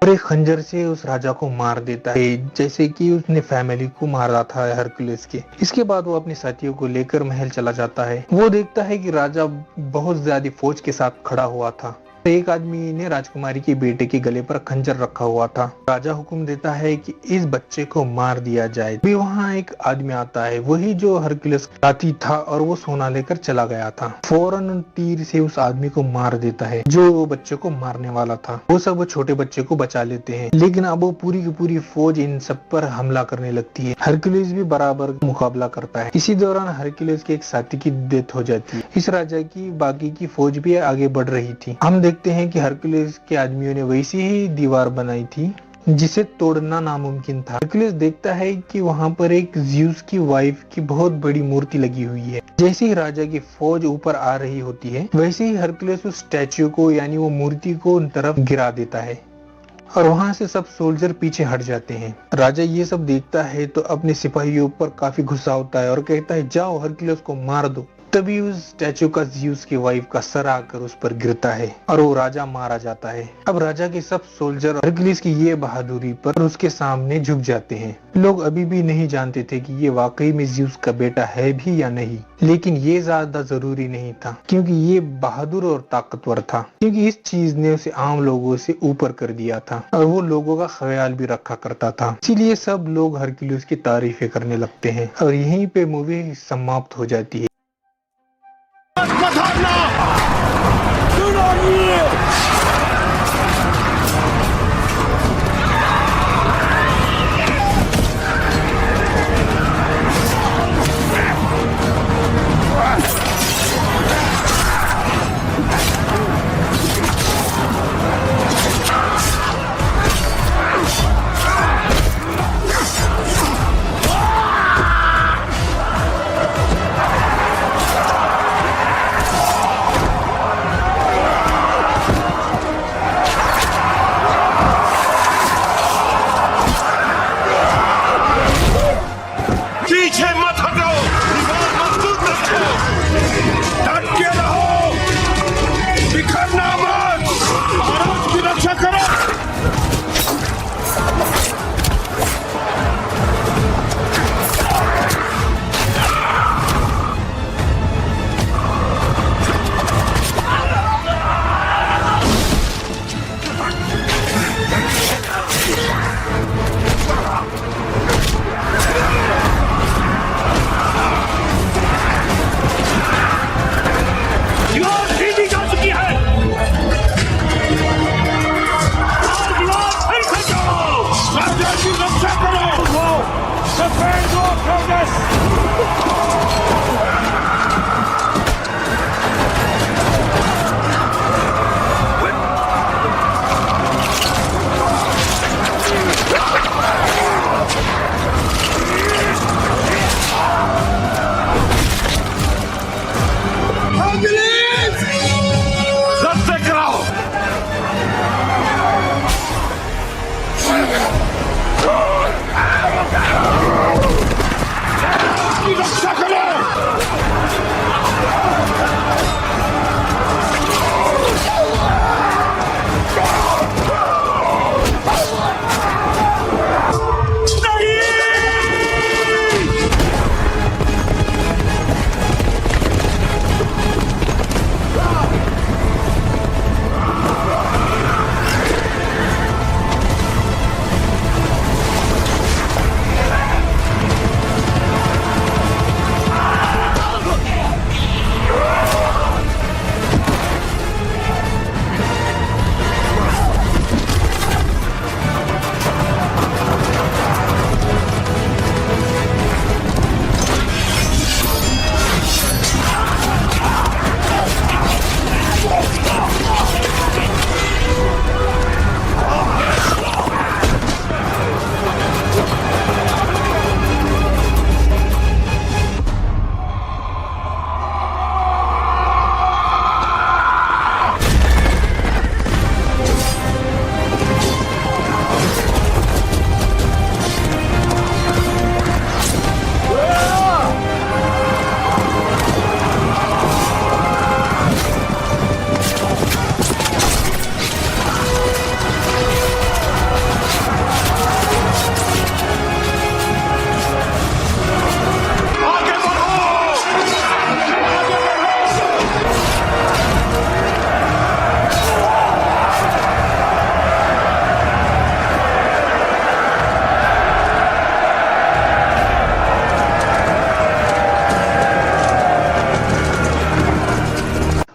और एक खंजर से उस राजा को मार देता है जैसे कि उसने फैमिली को मारा था हरकुलिस के। इसके बाद वो अपने साथियों को लेकर महल चला जाता है। वो देखता है कि राजा बहुत ज्यादा फौज के साथ खड़ा हुआ था। एक आदमी ने राजकुमारी के बेटे के गले पर खंजर रखा हुआ था। राजा हुक्म देता है कि इस बच्चे को मार दिया जाए। भी वहाँ एक आदमी आता है, वही जो हरकुलिस साथी था और वो सोना लेकर चला गया था। फौरन तीर से उस आदमी को मार देता है जो वो बच्चे को मारने वाला था। वो सब वो छोटे बच्चे को बचा लेते हैं, लेकिन अब वो पूरी की पूरी फौज इन सब पर हमला करने लगती है। हरकुलिस भी बराबर मुकाबला करता है। इसी दौरान हरकुलिस के एक साथी की डेथ हो जाती है। इस राजा की बाकी की फौज भी आगे बढ़ रही थी। हम देखते हैं कि हरकुलिस के आदमियों ने वैसी ही दीवार बनाई थी जिसे तोड़ना नामुमकिन था। हरकुलिस देखता है कि वहाँ पर एक ज़्यूस की वाइफ की बहुत बड़ी मूर्ति लगी हुई है। जैसे ही राजा की फौज ऊपर आ रही होती है वैसे ही हरकुलिस उस स्टैच्यू को यानी वो मूर्ति को उन तरफ गिरा देता है और वहाँ से सब सोल्जर पीछे हट जाते हैं। राजा ये सब देखता है तो अपने सिपाहियों पर काफी गुस्सा होता है और कहता है जाओ हरकुलिस को मार दो। तभी उस स्टैचू का ज़्यूस की वाइफ का सर आकर उस पर गिरता है और वो राजा मारा जाता है। अब राजा के सब सोल्जर हरक्यूलिस की ये बहादुरी पर उसके सामने झुक जाते हैं। लोग अभी भी नहीं जानते थे कि ये वाकई में ज़्यूस का बेटा है भी या नहीं, लेकिन ये ज्यादा जरूरी नहीं था क्योंकि ये बहादुर और ताकतवर था, क्योंकि इस चीज ने उसे आम लोगों से ऊपर कर दिया था और वो लोगों का ख्याल भी रखा करता था। इसीलिए सब लोग हरक्यूलिस की तारीफें करने लगते हैं और यहीं पे मूवी समाप्त हो जाती है। पीछे मत हटो, दीवार मजबूत रखो, डट के रहो, बिखरना मत, महाराज की रक्षा करो।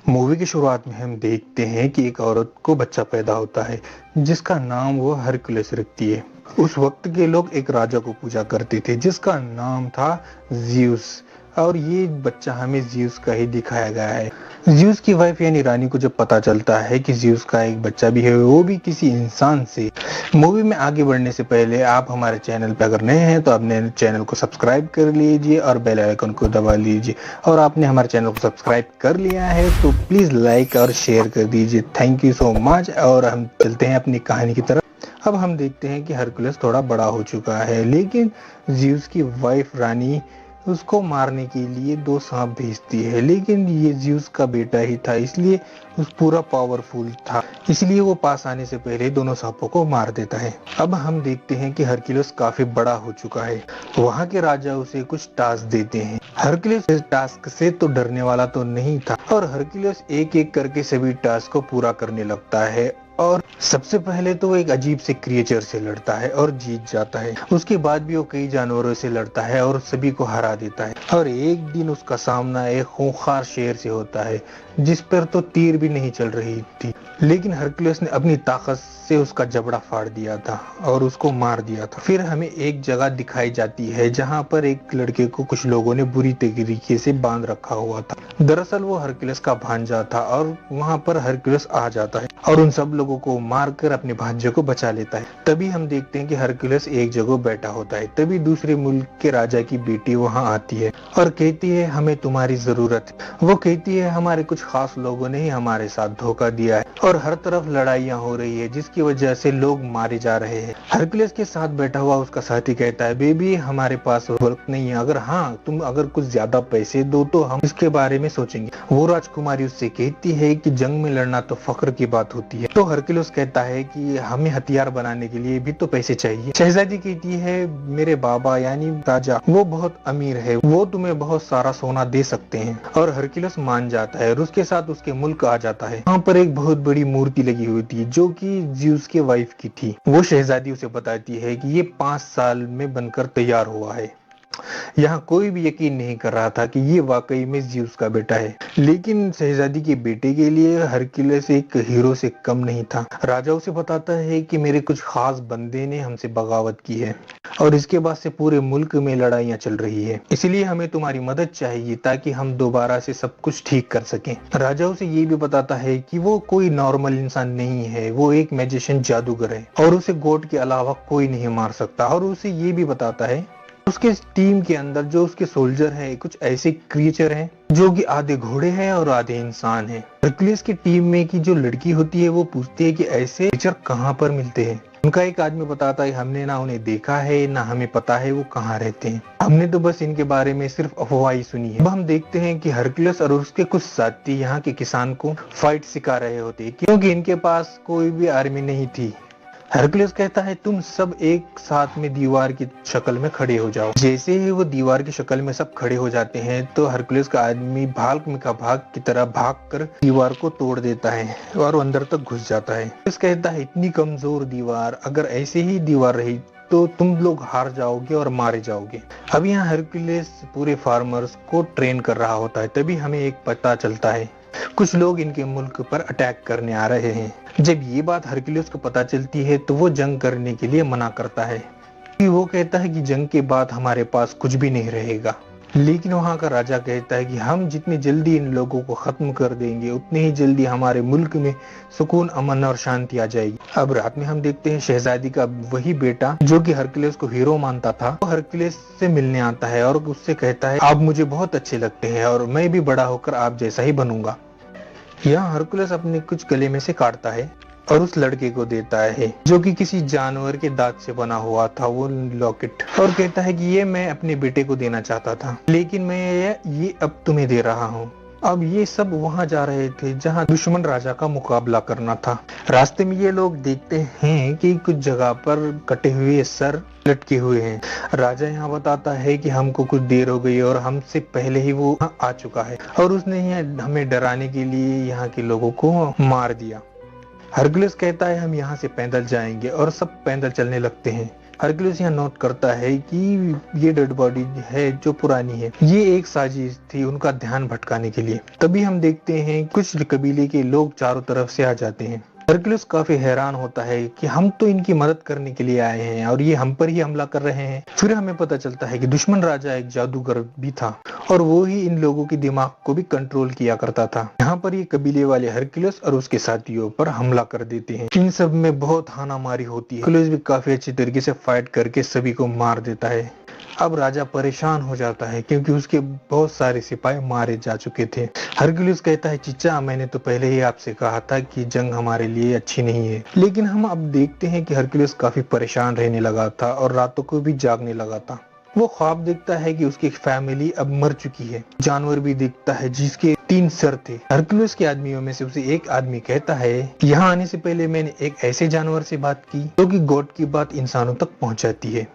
मूवी की शुरुआत में हम देखते हैं कि एक औरत को बच्चा पैदा होता है जिसका नाम वो हरक्यूलिस रखती है। उस वक्त के लोग एक राजा को पूजा करते थे जिसका नाम था ज़्यूस, और ये बच्चा हमें ज़्यूस का ही दिखाया गया है। ज़्यूस की वाइफ यानी रानी को जब पता चलता है कि ज़्यूस का एक बच्चा भी है, वो भी किसी इंसान से। मूवी में आगे बढ़ने से पहले आप हमारे चैनल पर अगर नए हैं तो अपने चैनल को सब्सक्राइब कर लीजिए और बेल आइकन को दबा लीजिए, और आपने हमारे चैनल को सब्सक्राइब कर लिया है तो प्लीज़ लाइक और शेयर कर दीजिए। Thank you so much. और हम चलते हैं अपनी कहानी की तरफ। अब हम देखते हैं कि हरक्यूलिस थोड़ा बड़ा हो चुका है, लेकिन ज़्यूस की वाइफ रानी उसको मारने के लिए 2 सांप भेजती है, लेकिन ये ज़्यूस का बेटा ही था, इसलिए उस पूरा पावरफुल था, इसलिए वो पास आने से पहले दोनों सांपों को मार देता है। अब हम देखते हैं कि हरक्यूलिस काफी बड़ा हो चुका है। वहाँ के राजा उसे कुछ टास्क देते हैं। हरक्यूलिस इस टास्क से तो डरने वाला तो नहीं था और हरक्यूलिस एक एक करके सभी टास्क को पूरा करने लगता है और सबसे पहले तो वो एक अजीब से क्रिएचर से लड़ता है और जीत जाता है। उसके बाद भी वो कई जानवरों से लड़ता है और सभी को हरा देता है और एक दिन उसका सामना एक खूंखार शेर से होता है जिस पर तो तीर भी नहीं चल रही थी, लेकिन हरक्यूलिस ने अपनी ताकत से उसका जबड़ा फाड़ दिया था और उसको मार दिया था। फिर हमें एक जगह दिखाई जाती है जहाँ पर एक लड़के को कुछ लोगों ने बुरी तरीके से बांध रखा हुआ था। दरअसल वो हरक्यूलिस का भांजा था और वहाँ पर हरक्यूलिस आ जाता है और उन सब लोगों को मारकर अपने भांजे को बचा लेता है। तभी हम देखते हैं कि हरक्यूलिस एक जगह बैठा होता है। तभी दूसरे मुल्क के राजा की बेटी वहाँ आती है और कहती है हमें तुम्हारी जरूरत है। वो कहती है हमारे कुछ खास लोगों ने ही हमारे साथ धोखा दिया है और हर तरफ लड़ाइयाँ हो रही है जिसकी वजह से लोग मारे जा रहे हैं। हरक्यूलिस के साथ बैठा हुआ उसका साथी कहता है बेबी हमारे पास वक्त नहीं है, अगर हाँ तुम अगर कुछ ज्यादा पैसे दो तो हम इसके बारे में सोचेंगे। वो राजकुमारी उससे कहती है कि जंग में लड़ना तो फख्र की बात होती है। तो हरक्यूलिस कहता है कि हमें हथियार बनाने के लिए भी तो पैसे चाहिए। शहजादी कहती है मेरे बाबा यानी राजा वो बहुत अमीर है, वो तुम्हें बहुत सारा सोना दे सकते हैं और हरक्यूलिस मान जाता है और उसके साथ उसके मुल्क आ जाता है। वहाँ पर एक बहुत बड़ी मूर्ति लगी हुई थी जो कि ज़्यूस के वाइफ की थी। वो शहजादी उसे बताती है कि ये 5 साल में बनकर तैयार हुआ है। यहाँ कोई भी यकीन नहीं कर रहा था कि ये वाकई में ज़्यूस का बेटा है, लेकिन शहजादी के बेटे के लिए हरक्यूलिस एक हीरो से कम नहीं था। राजा उसे बताता है कि मेरे कुछ खास बंदे ने हमसे बगावत की है और इसके बाद से पूरे मुल्क में लड़ाइयाँ चल रही है, इसलिए हमें तुम्हारी मदद चाहिए ताकि हम दोबारा से सब कुछ ठीक कर सकें। राजा उसे ये भी बताता है कि वो कोई नॉर्मल इंसान नहीं है, वो एक मैजिशियन जादूगर है और उसे गॉड के अलावा कोई नहीं मार सकता। और उसे ये भी बताता है उसके टीम के अंदर जो उसके सोल्जर हैं कुछ ऐसे क्रिएचर हैं जो कि आधे घोड़े हैं और आधे इंसान हैं। हरक्यूलिस की टीम में की जो लड़की होती है वो पूछती है कि ऐसे क्रिएचर कहाँ पर मिलते हैं। उनका एक आदमी बताता है हमने ना उन्हें देखा है ना हमें पता है वो कहाँ रहते हैं, हमने तो बस इनके बारे में सिर्फ अफवाह ही सुनी है। अब हम देखते हैं कि हरक्यूलिस और उसके कुछ साथी यहाँ के किसान को फाइट सिखा रहे होते क्योंकि इनके पास कोई भी आर्मी नहीं थी। हरक्यूलिस कहता है तुम सब एक साथ में दीवार की शक्ल में खड़े हो जाओ। जैसे ही वो दीवार की शक्ल में सब खड़े हो जाते हैं तो हरक्यूलिस का आदमी भाग में का भाग की तरह भागकर दीवार को तोड़ देता है और अंदर तक घुस जाता है। हरक्यूलिस कहता है इतनी कमजोर दीवार, अगर ऐसे ही दीवार रही तो तुम लोग हार जाओगे और मारे जाओगे। अब यहाँ हरक्यूलिस पूरे फार्मर्स को ट्रेन कर रहा होता है। तभी हमें एक पता चलता है कुछ लोग इनके मुल्क पर अटैक करने आ रहे हैं। जब ये बात हरक्यूलिस को पता चलती है तो वो जंग करने के लिए मना करता है। वो कहता है कि जंग के बाद हमारे पास कुछ भी नहीं रहेगा, लेकिन वहाँ का राजा कहता है कि हम जितनी जल्दी इन लोगों को खत्म कर देंगे उतनी ही जल्दी हमारे मुल्क में सुकून, अमन और शांति आ जाएगी। अब रात में हम देखते हैं शहजादी का वही बेटा जो कि हरक्यूलिस को हीरो मानता था, वो हरक्यूलिस से मिलने आता है और उससे कहता है आप मुझे बहुत अच्छे लगते हैं और मैं भी बड़ा होकर आप जैसा ही बनूंगा। यहाँ हरक्यूलिस अपने कुछ गले में से काटता है और उस लड़के को देता है जो कि किसी जानवर के दांत से बना हुआ था वो लॉकेट, और कहता है कि ये मैं अपने बेटे को देना चाहता था लेकिन मैं ये अब तुम्हें दे रहा हूँ। अब ये सब वहां जा रहे थे जहां दुश्मन राजा का मुकाबला करना था। रास्ते में ये लोग देखते हैं कि कुछ जगह पर कटे हुए सर लटके हुए हैं। राजा यहाँ बताता है कि हमको कुछ देर हो गई और हमसे पहले ही वो आ चुका है और उसने हमें डराने के लिए यहाँ के लोगों को मार दिया। हरक्यूलिस कहता है हम यहाँ से पैदल जाएंगे और सब पैदल चलने लगते हैं। हरक्यूलिस यहाँ नोट करता है कि ये डेड बॉडी है जो पुरानी है, ये एक साजिश थी उनका ध्यान भटकाने के लिए। तभी हम देखते हैं कुछ कबीले के लोग चारों तरफ से आ जाते हैं। हरक्यूलिस काफी हैरान होता है कि हम तो इनकी मदद करने के लिए आए हैं और ये हम पर ही हमला कर रहे हैं। फिर हमें पता चलता है कि दुश्मन राजा एक जादूगर भी था और वो ही इन लोगों के दिमाग को भी कंट्रोल किया करता था। यहाँ पर ये कबीले वाले हरक्यूलिस और उसके साथियों पर हमला कर देते हैं। इन सब में बहुत हानामारी होती है। हरक्यूलिस भी काफी अच्छी तरीके से फाइट करके सभी को मार देता है। अब राजा परेशान हो जाता है क्योंकि उसके बहुत सारे सिपाही मारे जा चुके थे। हरक्यूलिस कहता है चीचा मैंने तो पहले ही आपसे कहा था कि जंग हमारे लिए अच्छी नहीं है। लेकिन हम अब देखते हैं कि हरक्यूलिस काफी परेशान रहने लगा था और रातों को भी जागने लगा था। वो ख्वाब देखता है कि उसकी फैमिली अब मर चुकी है। जानवर भी देखता है जिसके 3 सर थे। हरकुलस के आदमियों में से उसे एक आदमी कहता है, यहाँ आने से पहले मैंने एक ऐसे जानवर से बात की जो कि गॉड की बात इंसानों तक पहुंचाती है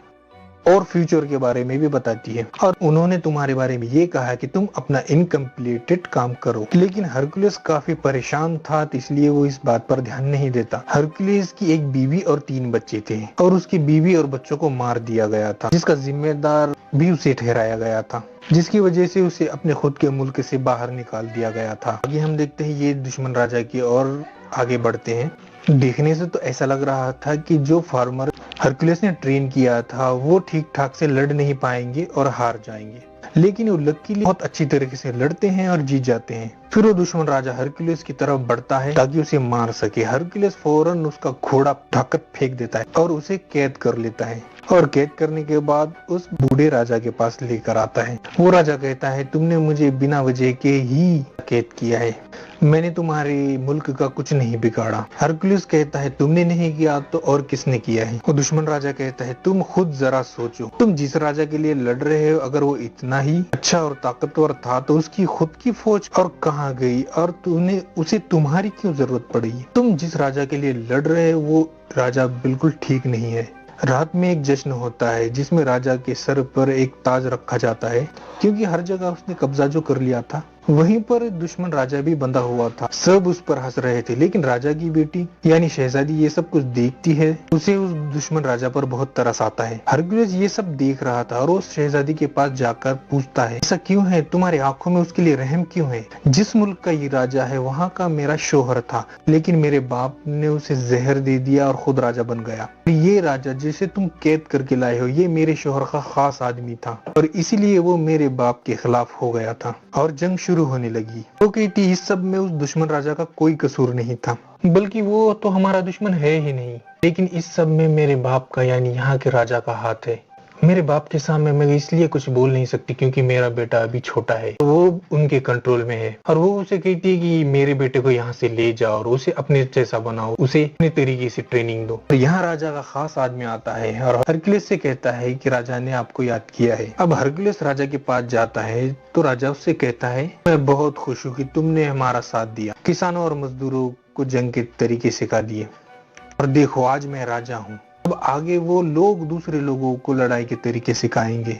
और फ्यूचर के बारे में भी बताती है, और उन्होंने तुम्हारे बारे में ये कहा कि तुम अपना इनकम्प्लीटेड काम करो। लेकिन हरकुलस काफी परेशान था, तो इसलिए वो इस बात पर ध्यान नहीं देता। हरकुलस की एक बीवी और 3 बच्चे थे और उसकी बीवी और बच्चों को मार दिया गया था, जिसका जिम्मेदार भी उसे ठहराया गया था, जिसकी वजह से उसे अपने खुद के मुल्क से बाहर निकाल दिया गया था। आगे हम देखते हैं ये दुश्मन राजा की और आगे बढ़ते हैं। देखने से तो ऐसा लग रहा था कि जो फार्मर हरकुलस ने ट्रेन किया था वो ठीक ठाक से लड़ नहीं पाएंगे और हार जाएंगे, लेकिन वो लकीली बहुत अच्छी तरीके से लड़ते हैं और जीत जाते हैं। फिर वो दुश्मन राजा हरकुलस की तरफ बढ़ता है ताकि उसे मार सके। हरकुलस फौरन उसका घोड़ा उठाकर फेंक देता है और उसे कैद कर लेता है, और कैद करने के बाद उस बूढ़े राजा के पास लेकर आता है। वो राजा कहता है, तुमने मुझे बिना वजह के ही कैद किया है, मैंने तुम्हारे मुल्क का कुछ नहीं बिगाड़ा। हरकुलस कहता है, तुमने नहीं किया तो और किसने किया है? वो दुश्मन राजा कहता है, तुम खुद जरा सोचो, तुम जिस राजा के लिए लड़ रहे हो अगर वो इतना ही अच्छा और ताकतवर था तो उसकी खुद की फौज और कहाँ गई, और तुमने उसे तुम्हारी क्यों जरूरत पड़ी? तुम जिस राजा के लिए लड़ रहे हो वो राजा बिल्कुल ठीक नहीं है। रात में एक जश्न होता है जिसमें राजा के सर पर एक ताज रखा जाता है, क्योंकि हर जगह उसने कब्जा जो कर लिया था वहीं पर दुश्मन राजा भी बंधा हुआ था। सब उस पर हंस रहे थे, लेकिन राजा की बेटी यानी शहजादी ये सब कुछ देखती है, उसे उस दुश्मन राजा पर बहुत तरस आता है। हरकुलस ये सब देख रहा था और उस शहजादी के पास जाकर पूछता है, ऐसा क्यों है? तुम्हारी आंखों में उसके लिए रहम क्यों है? जिस मुल्क का ये राजा है वहाँ का मेरा शोहर था, लेकिन मेरे बाप ने उसे जहर दे दिया और खुद राजा बन गया। ये राजा जिसे तुम कैद करके लाए हो ये मेरे शोहर का खास आदमी था, और इसीलिए वो मेरे बाप के खिलाफ हो गया था और जंग शुरू होने लगी। वो कहती, इस सब में उस दुश्मन राजा का कोई कसूर नहीं था, बल्कि वो तो हमारा दुश्मन है ही नहीं, लेकिन इस सब में मेरे बाप का यानी यहाँ के राजा का हाथ है। मेरे बाप के सामने मैं इसलिए कुछ बोल नहीं सकती क्योंकि मेरा बेटा अभी छोटा है, वो उनके कंट्रोल में है, और वो उसे कहती है कि मेरे बेटे को यहाँ से ले जाओ और उसे अपने जैसा बनाओ, उसे अपने तरीके से ट्रेनिंग दो। और यहाँ राजा का खास आदमी आता है और हरकुलस से कहता है कि राजा ने आपको याद किया है। अब हरकुलस राजा के पास जाता है तो राजा उससे कहता है, मैं बहुत खुश हूँ कि तुमने हमारा साथ दिया, किसानों और मजदूरों को जंग के तरीके सिखा दिए, और देखो आज मैं राजा हूँ। अब आगे वो लोग दूसरे लोगों को लड़ाई के तरीके सिखाएंगे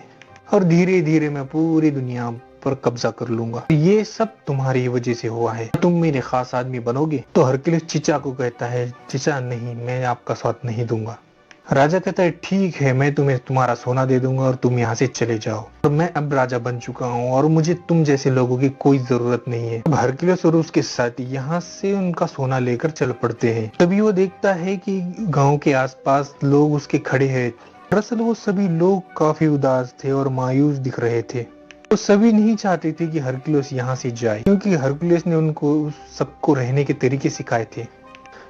और धीरे धीरे मैं पूरी दुनिया पर कब्जा कर लूंगा। ये सब तुम्हारी वजह से हुआ है, तुम मेरे खास आदमी बनोगे। तो हरकुलस चीचा को कहता है, चीचा नहीं, मैं आपका साथ नहीं दूंगा। राजा कहता है, ठीक है, मैं तुम्हें तुम्हारा सोना दे दूंगा और तुम यहाँ से चले जाओ, और मैं अब राजा बन चुका हूँ और मुझे तुम जैसे लोगों की कोई जरूरत नहीं है। अब हरकुलस और उसके साथी यहाँ से उनका सोना लेकर चल पड़ते हैं। तभी वो देखता है कि गांव के आसपास लोग उसके खड़े हैं। दरअसल वो सभी लोग काफी उदास थे और मायूस दिख रहे थे। वो सभी नहीं चाहते थे कि हरकुलस यहाँ से जाए, क्योंकि हरकुलस ने उनको सबको रहने के तरीके सिखाए थे।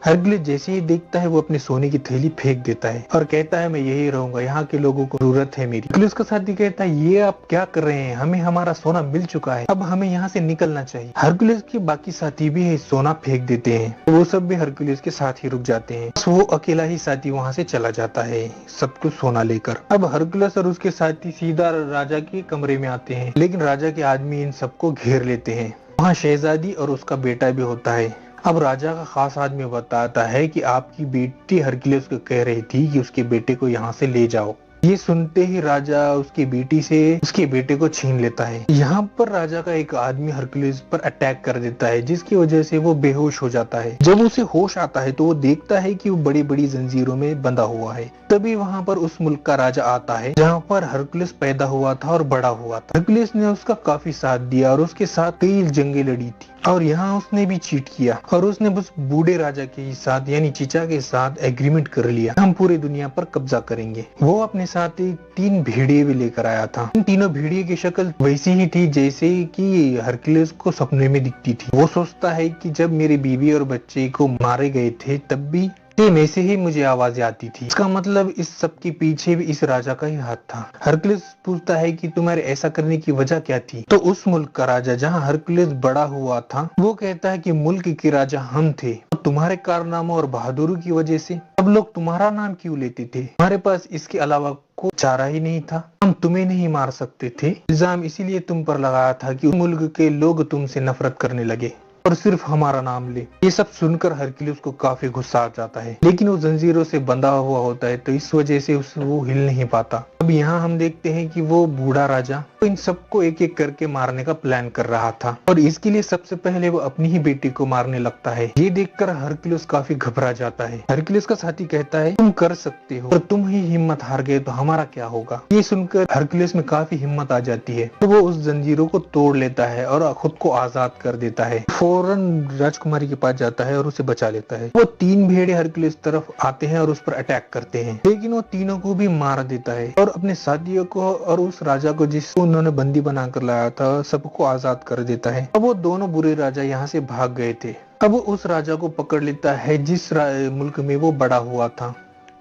हरकुलस जैसे ही देखता है वो अपने सोने की थैली फेंक देता है और कहता है, मैं यही रहूंगा, यहाँ के लोगों को जरूरत है मेरी। हरकुलस का साथी कहता है, ये आप क्या कर रहे हैं? हमें हमारा सोना मिल चुका है, अब हमें यहाँ से निकलना चाहिए। हरकुलस के बाकी साथी भी सोना फेंक देते हैं, वो सब भी हरकुलस के साथ ही रुक जाते हैं। वो अकेला ही साथी वहाँ से चला जाता है सब कुछ सोना लेकर। अब हरकुलस और उसके साथी सीधा राजा के कमरे में आते हैं, लेकिन राजा के आदमी इन सबको घेर लेते हैं। वहाँ शहजादी और उसका बेटा भी होता है। अब राजा का खास आदमी बताता है कि आपकी बेटी हरकुलस को कह रही थी कि उसके बेटे को यहाँ से ले जाओ। ये सुनते ही राजा उसकी बेटी से उसके बेटे को छीन लेता है। यहाँ पर राजा का एक आदमी हरकुलस पर अटैक कर देता है, जिसकी वजह से वो बेहोश हो जाता है। जब उसे होश आता है तो वो देखता है कि वो बड़ी बड़ी जंजीरों में बंधा हुआ है। तभी वहाँ पर उस मुल्क का राजा आता है जहाँ पर हरकुलस पैदा हुआ था और बड़ा हुआ था। हरकुलस ने उसका काफी साथ दिया और उसके साथ कई जंगें लड़ी थी, और यहाँ उसने भी चीट किया और उसने उस बूढ़े राजा के साथ यानी चीचा के साथ एग्रीमेंट कर लिया, हम पूरी दुनिया पर कब्जा करेंगे। वो अपने साथ 3 भेड़िए भी लेकर आया था। इन तीनों भेड़िए की शक्ल वैसी ही थी जैसे कि हरकुलस को सपने में दिखती थी। वो सोचता है कि जब मेरी बीवी और बच्चे को मारे गए थे तब भी सेम ऐसे ही मुझे आवाजें आती थी। इसका मतलब इस सब के पीछे भी इस राजा का ही हाथ था। हरकुलस पूछता है कि तुम्हारे ऐसा करने की वजह क्या थी? तो उस मुल्क का राजा जहाँ हरकुलस बड़ा हुआ था वो कहता है कि मुल्क के राजा हम थे, तुम्हारे कारनामों और बहादुरी की वजह से सब लोग तुम्हारा नाम क्यों लेते थे? हमारे पास इसके अलावा को चारा ही नहीं था, हम तुम्हें नहीं मार सकते थे। इल्जाम इसीलिए तुम पर लगाया था कि उस मुल्क के लोग तुमसे नफरत करने लगे और सिर्फ हमारा नाम ले। ये सब सुनकर हरकुलिस को काफी गुस्सा आ जाता है, लेकिन वो जंजीरों से बंधा हुआ होता है तो इस वजह से वो हिल नहीं पाता। अब यहाँ हम देखते हैं कि वो बूढ़ा राजा तो इन सबको एक एक करके मारने का प्लान कर रहा था और इसके लिए सबसे पहले वो अपनी ही बेटी को मारने लगता है। ये देखकर हरकुलिस काफी घबरा जाता है। हरकुलिस का साथी कहता है तुम कर सकते हो, और तुम ही हिम्मत हार गए तो हमारा क्या होगा। ये सुनकर हरकुलिस में काफी हिम्मत आ जाती है तो वो उस जंजीरों को तोड़ लेता है और खुद को आजाद कर देता है। फौरन राजकुमारी के पास जाता है और उसे बचा लेता है। वो 3 भेड़े हरकुलिस तरफ आते हैं और उस पर अटैक करते हैं, लेकिन वो तीनों को भी मार देता है और अपने साथियों को और उस राजा को जिसको उन्होंने बंदी बनाकर लाया था सबको आजाद कर देता है। अब वो दोनों बुरे राजा यहाँ से भाग गए थे। अब वो उस राजा को पकड़ लेता है जिस मुल्क में वो बड़ा हुआ था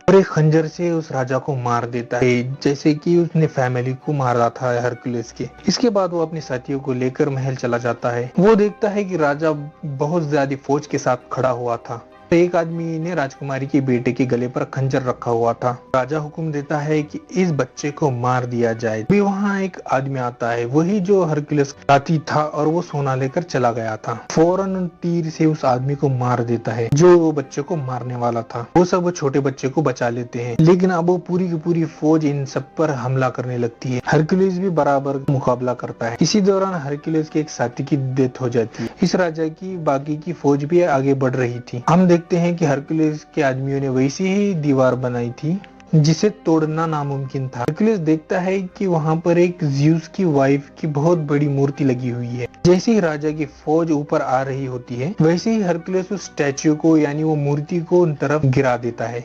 और एक खंजर से उस राजा को मार देता है, जैसे कि उसने फैमिली को मारा था हरकुलिस के। इसके बाद वो अपने साथियों को लेकर महल चला जाता है। वो देखता है कि राजा बहुत ज्यादा फौज के साथ खड़ा हुआ था। एक आदमी ने राजकुमारी के बेटे के गले पर खंजर रखा हुआ था। राजा हुक्म देता है कि इस बच्चे को मार दिया जाए। भी वहाँ एक आदमी आता है, वही जो हरकुलिस साथी था, और वो सोना लेकर चला गया था। फौरन तीर से उस आदमी को मार देता है जो वो बच्चे को मारने वाला था। वो सब वो छोटे बच्चे को बचा लेते हैं, लेकिन अब वो पूरी की पूरी फौज इन सब पर हमला करने लगती है। हरकुलिस भी बराबर मुकाबला करता है। इसी दौरान हरकुलिस के एक साथी की डेथ हो जाती है। इस राजा की बाकी की फौज भी आगे बढ़ रही थी। हम देखते हैं कि हरकुलिस के आदमियों ने वैसी ही दीवार बनाई थी जिसे तोड़ना नामुमकिन था। हरकुलिस देखता है कि वहाँ पर एक ज़्यूस की वाइफ की बहुत बड़ी मूर्ति लगी हुई है। जैसे ही राजा की फौज ऊपर आ रही होती है, वैसे ही हरकुलिस उस स्टैच्यू को यानी वो मूर्ति को उन तरफ गिरा देता है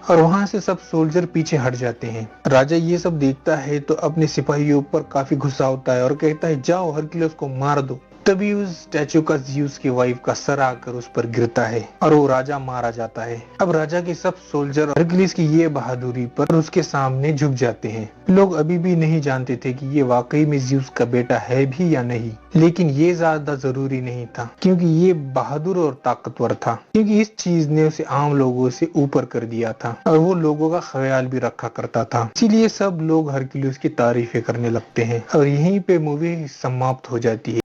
और वहाँ से सब सोल्जर पीछे हट जाते हैं। राजा ये सब देखता है तो अपने सिपाहियों पर काफी गुस्सा होता है और कहता है जाओ हरकुलिस को मार दो। तभी उस स्टैचू का ज़्यूस की वाइफ का सर आकर उस पर गिरता है और वो राजा मारा जाता है। अब राजा के सब सोल्जर हरकुलिस की ये बहादुरी पर उसके सामने झुक जाते हैं। लोग अभी भी नहीं जानते थे कि ये वाकई में ज़्यूस का बेटा है भी या नहीं, लेकिन ये ज्यादा जरूरी नहीं था क्योंकि ये बहादुर और ताकतवर था, क्योंकि इस चीज ने उसे आम लोगों से ऊपर कर दिया था और वो लोगों का ख्याल भी रखा करता था। इसीलिए सब लोग हरकुलिस की तारीफें करने लगते हैं और यहीं पे मूवी समाप्त हो जाती है।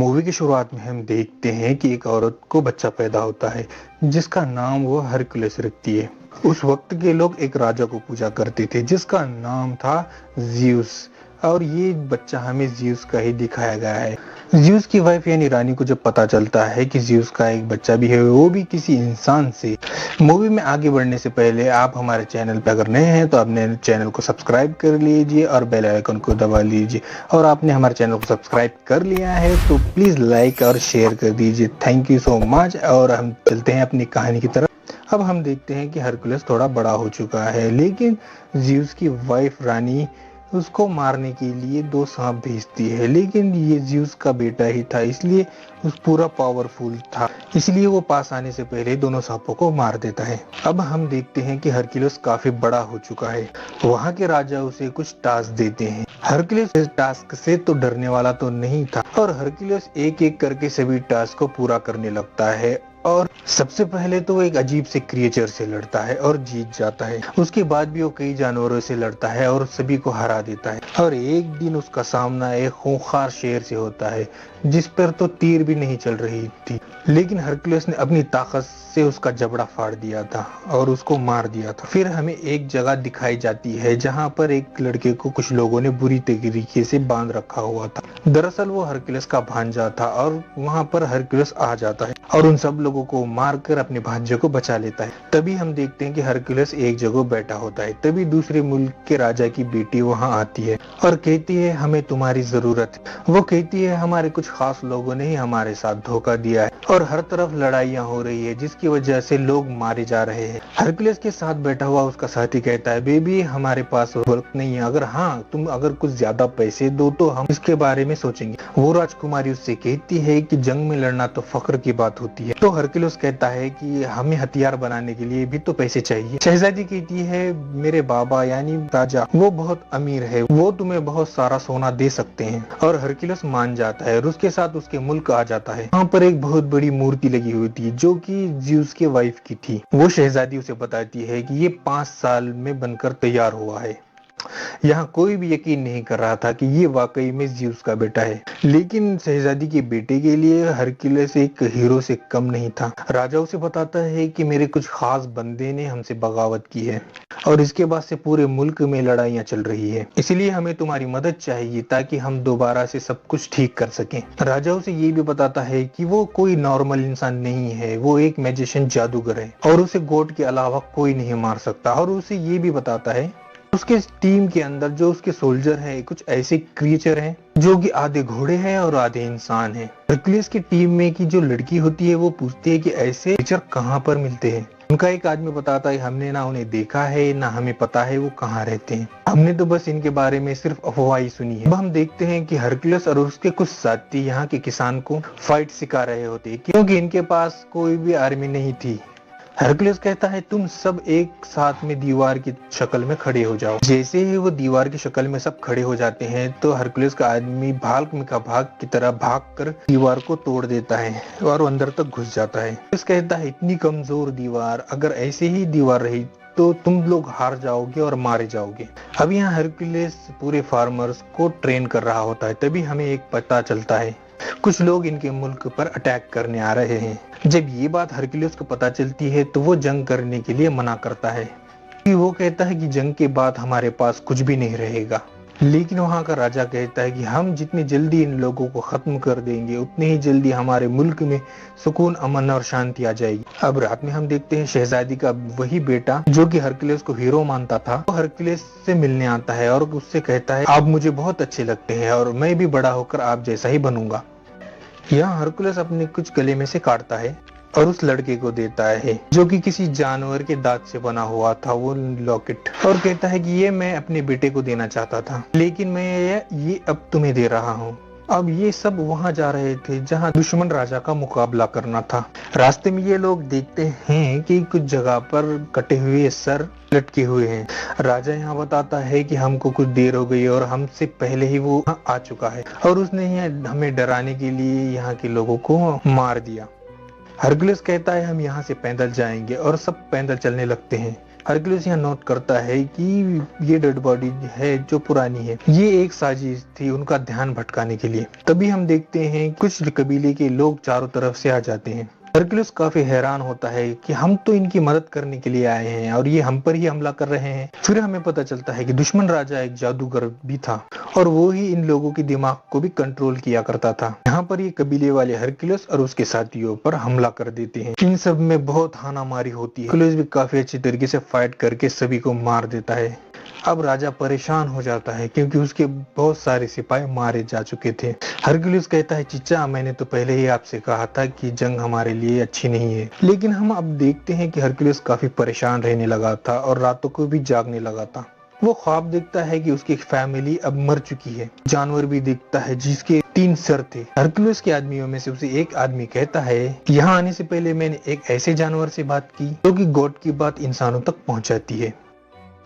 मूवी की शुरुआत में हम देखते हैं कि एक औरत को बच्चा पैदा होता है जिसका नाम वो हरकुलस रखती है। उस वक्त के लोग एक राजा को पूजा करते थे जिसका नाम था ज़्यूस, और ये बच्चा हमें ज़्यूस का ही दिखाया गया है। ज़्यूस की वाइफ यानी रानी को जब पता चलता है कि ज़्यूस का एक बच्चा भी है, वो भी किसी इंसान से। मूवी में आगे बढ़ने से पहले आप हमारे चैनल पर अगर नए हैं तो अपने चैनल को सब्सक्राइब कर लीजिए और बेल आइकन को दबा लीजिए, और आपने हमारे चैनल को सब्सक्राइब कर लिया है तो प्लीज़ लाइक और शेयर कर दीजिए। Thank you so much. और हम चलते हैं अपनी कहानी की तरफ। अब हम देखते हैं कि हरकुलस थोड़ा बड़ा हो चुका है, लेकिन ज़्यूस की वाइफ रानी उसको मारने के लिए 2 सांप भेजती है, लेकिन ये ज़्यूस का बेटा ही था इसलिए उस पूरा पावरफुल था, इसलिए वो पास आने से पहले दोनों सांपों को मार देता है। अब हम देखते हैं कि हरकुलस काफी बड़ा हो चुका है। वहाँ के राजा उसे कुछ टास्क देते हैं। हरकुलस इस टास्क से तो डरने वाला तो नहीं था, और हरकुलस एक एक करके सभी टास्क को पूरा करने लगता है। और सबसे पहले तो वो एक अजीब से क्रिएचर से लड़ता है और जीत जाता है। उसके बाद भी वो कई जानवरों से लड़ता है और सभी को हरा देता है। और एक दिन उसका सामना एक खूंखार शेर से होता है जिस पर तो तीर भी नहीं चल रही थी, लेकिन हरकुलस ने अपनी ताकत से उसका जबड़ा फाड़ दिया था और उसको मार दिया था। फिर हमें एक जगह दिखाई जाती है जहाँ पर एक लड़के को कुछ लोगों ने बुरी तरीके से बांध रखा हुआ था। दरअसल वो हरकुलस का भांजा था, और वहाँ पर हरकुलस आ जाता है और उन सब लोगों को मारकर अपने भांजे को बचा लेता है। तभी हम देखते हैं कि हरकुलस एक जगह बैठा होता है। तभी दूसरे मुल्क के राजा की बेटी वहाँ आती है और कहती है हमें तुम्हारी जरूरत है। वो कहती है हमारे कुछ खास लोगों ने ही हमारे साथ धोखा दिया है और हर तरफ लड़ाइयाँ हो रही है जिसकी वजह से लोग मारे जा रहे हैं। हरकुलस के साथ बैठा हुआ उसका साथी कहता है बेबी हमारे पास वक्त नहीं है, अगर तुम अगर कुछ ज्यादा पैसे दो तो हम इसके बारे में सोचेंगे। वो राजकुमारी उससे कहती है कि जंग में लड़ना तो फख्र की बात होती है। तो हरकुलस कहता है कि हमें हथियार बनाने के लिए भी तो पैसे चाहिए। शहजादी कहती है मेरे बाबा यानी राजा वो बहुत अमीर है, वो तुम्हें बहुत सारा सोना दे सकते हैं। और हरकुलस मान जाता है और उसके साथ उसके मुल्क आ जाता है। वहाँ पर एक बहुत बड़ी मूर्ति लगी हुई थी जो कि ज़्यूस के वाइफ की थी। वो शहजादी उसे बताती है कि ये 5 साल में बनकर तैयार हुआ है। यहाँ कोई भी यकीन नहीं कर रहा था कि ये वाकई में ज़्यूस का बेटा है, लेकिन शहजादी के बेटे के लिए हरकुलस एक हीरो से कम नहीं था। राजा उसे बताता है कि मेरे कुछ खास बंदे ने हमसे बगावत की है और इसके बाद से पूरे मुल्क में लड़ाइयाँ चल रही है, इसलिए हमें तुम्हारी मदद चाहिए ताकि हम दोबारा से सब कुछ ठीक कर सकें। राजा उसे ये भी बताता है कि वो कोई नॉर्मल इंसान नहीं है, वो एक मैजिशियन जादूगर है और उसे गोट के अलावा कोई नहीं मार सकता। और उसे ये भी बताता है उसके टीम के अंदर जो उसके सोल्जर हैं कुछ ऐसे क्रिएचर हैं जो कि आधे घोड़े हैं और आधे इंसान हैं। हरकुलस की टीम में की जो लड़की होती है वो पूछती है कि ऐसे क्रिएचर कहाँ पर मिलते हैं। उनका एक आदमी बताता है हमने ना उन्हें देखा है ना हमें पता है वो कहाँ रहते हैं, हमने तो बस इनके बारे में सिर्फ अफवाह ही सुनी है। अब हम देखते हैं कि हरकुलस और उसके कुछ साथी यहाँ के किसान को फाइट सिखा रहे होते क्योंकि इनके पास कोई भी आर्मी नहीं थी। हरकुलस कहता है तुम सब एक साथ में दीवार की शक्ल में खड़े हो जाओ। जैसे ही वो दीवार की शक्ल में सब खड़े हो जाते हैं तो हरकुलस का आदमी भाग का भाग की तरह भागकर दीवार को तोड़ देता है और अंदर तक घुस जाता है। हरकुलस कहता है इतनी कमजोर दीवार, अगर ऐसे ही दीवार रही तो तुम लोग हार जाओगे और मारे जाओगे। अब यहाँ हरकुलस पूरे फार्मर्स को ट्रेन कर रहा होता है। तभी हमें एक पता चलता है कुछ लोग इनके मुल्क पर अटैक करने आ रहे हैं। जब ये बात हरकुलस को पता चलती है तो वो जंग करने के लिए मना करता है। वो कहता है कि जंग के बाद हमारे पास कुछ भी नहीं रहेगा, लेकिन वहाँ का राजा कहता है कि हम जितनी जल्दी इन लोगों को खत्म कर देंगे उतनी ही जल्दी हमारे मुल्क में सुकून अमन और शांति आ जाएगी। अब रात में हम देखते हैं शहजादी का वही बेटा जो कि हरकुलस को हीरो मानता था, वो हरकुलस से मिलने आता है और उससे कहता है आप मुझे बहुत अच्छे लगते हैं और मैं भी बड़ा होकर आप जैसा ही बनूंगा। यहाँ हरकुलस अपने कुछ गले में से काटता है और उस लड़के को देता है जो कि किसी जानवर के दांत से बना हुआ था वो लॉकेट, और कहता है कि ये मैं अपने बेटे को देना चाहता था लेकिन मैं ये अब तुम्हें दे रहा हूँ। अब ये सब वहाँ जा रहे थे जहाँ दुश्मन राजा का मुकाबला करना था। रास्ते में ये लोग देखते हैं कि कुछ जगह पर कटे हुए सर लटके हुए हैं। राजा यहाँ बताता है कि हमको कुछ देर हो गई और हमसे पहले ही वो आ चुका है और उसने हमें डराने के लिए यहाँ के लोगों को मार दिया। हरकुलस कहता है हम यहाँ से पैदल जाएंगे और सब पैदल चलने लगते हैं। हरकुलिस यहाँ नोट करता है कि ये डेड बॉडी है जो पुरानी है, ये एक साजिश थी उनका ध्यान भटकाने के लिए। तभी हम देखते हैं कुछ कबीले के लोग चारों तरफ से आ जाते हैं। हरकुलिस काफी हैरान होता है कि हम तो इनकी मदद करने के लिए आए हैं और ये हम पर ही हमला कर रहे हैं। फिर हमें पता चलता है कि दुश्मन राजा एक जादूगर भी था और वो ही इन लोगों के दिमाग को भी कंट्रोल किया करता था। यहाँ पर ये कबीले वाले हरकुलिस और उसके साथियों पर हमला कर देते हैं। इन सब में बहुत हानामारी होती है। हरकुलिस भी काफी अच्छी तरीके से फाइट करके सभी को मार देता है। अब राजा परेशान हो जाता है क्योंकि उसके बहुत सारे सिपाही मारे जा चुके थे। हरकुलिस कहता है, चीचा मैंने तो पहले ही आपसे कहा था कि जंग हमारे लिए अच्छी नहीं है। लेकिन हम अब देखते हैं कि हरकुलिस काफी परेशान रहने लगा था और रातों को भी जागने लगा था। वो ख्वाब देखता है कि उसकी फैमिली अब मर चुकी है। जानवर भी दिखता है जिसके 3 सर थे। हरकुलिस के आदमियों में से उसे एक आदमी कहता है कि यहाँ आने से पहले मैंने एक ऐसे जानवर से बात की जो कि गॉड की बात इंसानों तक पहुंचाती है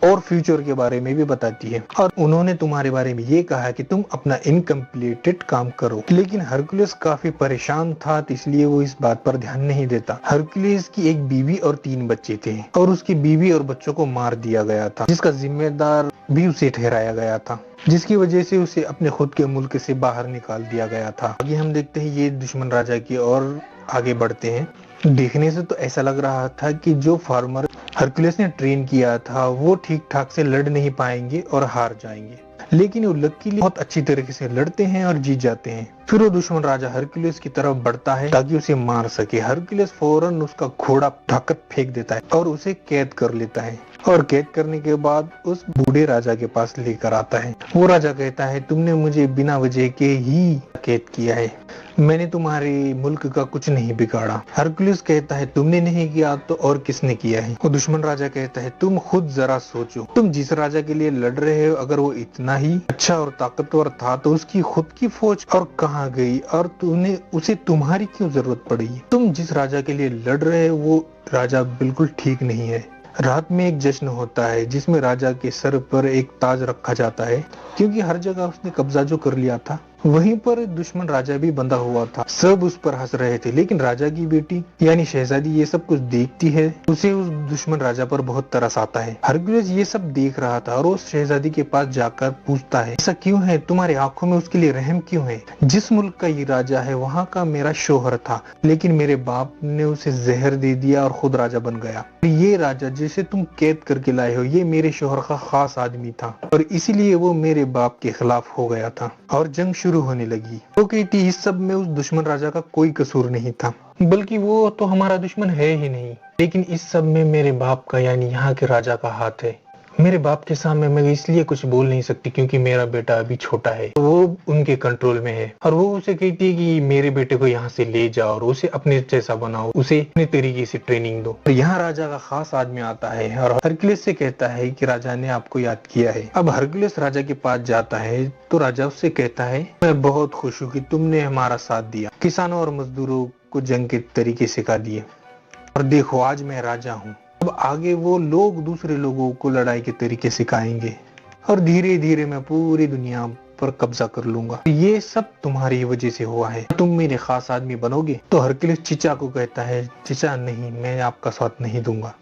और फ्यूचर के बारे में भी बताती है, और उन्होंने तुम्हारे बारे में ये कहा कि तुम अपना इनकम्प्लीटेड काम करो। लेकिन हरकुलिस काफी परेशान था, इसलिए वो इस बात पर ध्यान नहीं देता। हरकुलिस की एक बीवी और 3 बच्चे थे और उसकी बीवी और बच्चों को मार दिया गया था, जिसका जिम्मेदार भी उसे ठहराया गया था, जिसकी वजह से उसे अपने खुद के मुल्क से बाहर निकाल दिया गया था। आगे हम देखते हैं ये दुश्मन राजा की ओर आगे बढ़ते हैं। देखने से तो ऐसा लग रहा था कि जो फार्मर हरकुलिस ने ट्रेन किया था वो ठीक ठाक से लड़ नहीं पाएंगे और हार जाएंगे, लेकिन वो लकीली बहुत अच्छी तरीके से लड़ते हैं और जीत जाते हैं। फिर वो दुश्मन राजा हरकुलिस की तरफ बढ़ता है ताकि उसे मार सके। हरकुलिस फौरन उसका घोड़ा उठाकर फेंक देता है और उसे कैद कर लेता है, और कैद करने के बाद उस बूढ़े राजा के पास लेकर आता है। वो राजा कहता है, तुमने मुझे बिना वजह के ही कैद किया है, मैंने तुम्हारे मुल्क का कुछ नहीं बिगाड़ा। हरकुलिस कहता है, तुमने नहीं किया तो और किसने किया है? वो दुश्मन राजा कहता है, तुम खुद जरा सोचो, तुम जिस राजा के लिए लड़ रहे हो अगर वो इतना ही अच्छा और ताकतवर था तो उसकी खुद की फौज और कहाँ गई, और तुमने उसे तुम्हारी क्यों जरूरत पड़ी? तुम जिस राजा के लिए लड़ रहे हो वो राजा बिल्कुल ठीक नहीं है। रात में एक जश्न होता है जिसमें राजा के सर पर एक ताज रखा जाता है, क्योंकि हर जगह उसने कब्जा जो कर लिया था वहीं पर दुश्मन राजा भी बंधा हुआ था। सब उस पर हंस रहे थे, लेकिन राजा की बेटी यानी शहजादी ये सब कुछ देखती है, उसे उस दुश्मन राजा पर बहुत तरस आता है। हरकुलिस ये सब देख रहा था और उस शहजादी के पास जाकर पूछता है, ऐसा क्यों है? तुम्हारी आंखों में उसके लिए रहम क्यों है? जिस मुल्क का ये राजा है वहाँ का मेरा शोहर था, लेकिन मेरे बाप ने उसे जहर दे दिया और खुद राजा बन गया। ये राजा जिसे तुम कैद करके लाए हो ये मेरे शोहर का खास आदमी था और इसीलिए वो मेरे बाप के खिलाफ हो गया था और जंग शुरू होने लगी। वो कहती इस सब में उस दुश्मन राजा का कोई कसूर नहीं था, बल्कि वो तो हमारा दुश्मन है ही नहीं, लेकिन इस सब में मेरे बाप का यानी यहाँ के राजा का हाथ है। मेरे बाप के सामने मैं इसलिए कुछ बोल नहीं सकती क्योंकि मेरा बेटा अभी छोटा है, वो उनके कंट्रोल में है, और वो उसे कहती है कि मेरे बेटे को यहाँ से ले जाओ और उसे अपने जैसा बनाओ, उसे अपने तरीके से ट्रेनिंग दो। तो यहाँ राजा का खास आदमी आता है और हरकुलिस से कहता है कि राजा ने आपको याद किया है। अब हरकुलिस राजा के पास जाता है तो राजा उससे कहता है, मैं बहुत खुश हूँ कि तुमने हमारा साथ दिया, किसानों और मजदूरों को जंग के तरीके सिखा दिए, और देखो आज मैं राजा हूँ। अब आगे वो लोग दूसरे लोगों को लड़ाई के तरीके सिखाएंगे और धीरे धीरे मैं पूरी दुनिया पर कब्जा कर लूंगा। ये सब तुम्हारी वजह से हुआ है, तुम मेरे खास आदमी बनोगे। तो हरकुलिस चीचा को कहता है, चीचा नहीं, मैं आपका साथ नहीं दूंगा।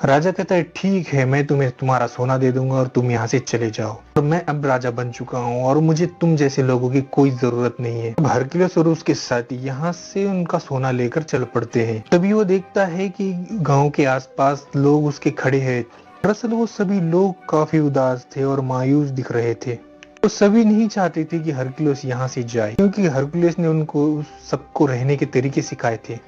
राजा कहता है, ठीक है, मैं तुम्हें तुम्हारा सोना दे दूंगा और तुम यहाँ से चले जाओ। तो मैं अब राजा बन चुका हूँ और मुझे तुम जैसे लोगों की कोई जरूरत नहीं है। अब हरकुलिस और उसके साथी यहाँ से उनका सोना लेकर चल पड़ते हैं। तभी वो देखता है कि गांव के आसपास लोग उसके खड़े हैं। दरअसल वो सभी लोग काफी उदास थे और मायूस दिख रहे थे। वो सभी नहीं चाहते थे कि हरकुलिस यहाँ से जाए, क्योंकि हरकुलिस ने उनको सबको रहने के तरीके सिखाए थे।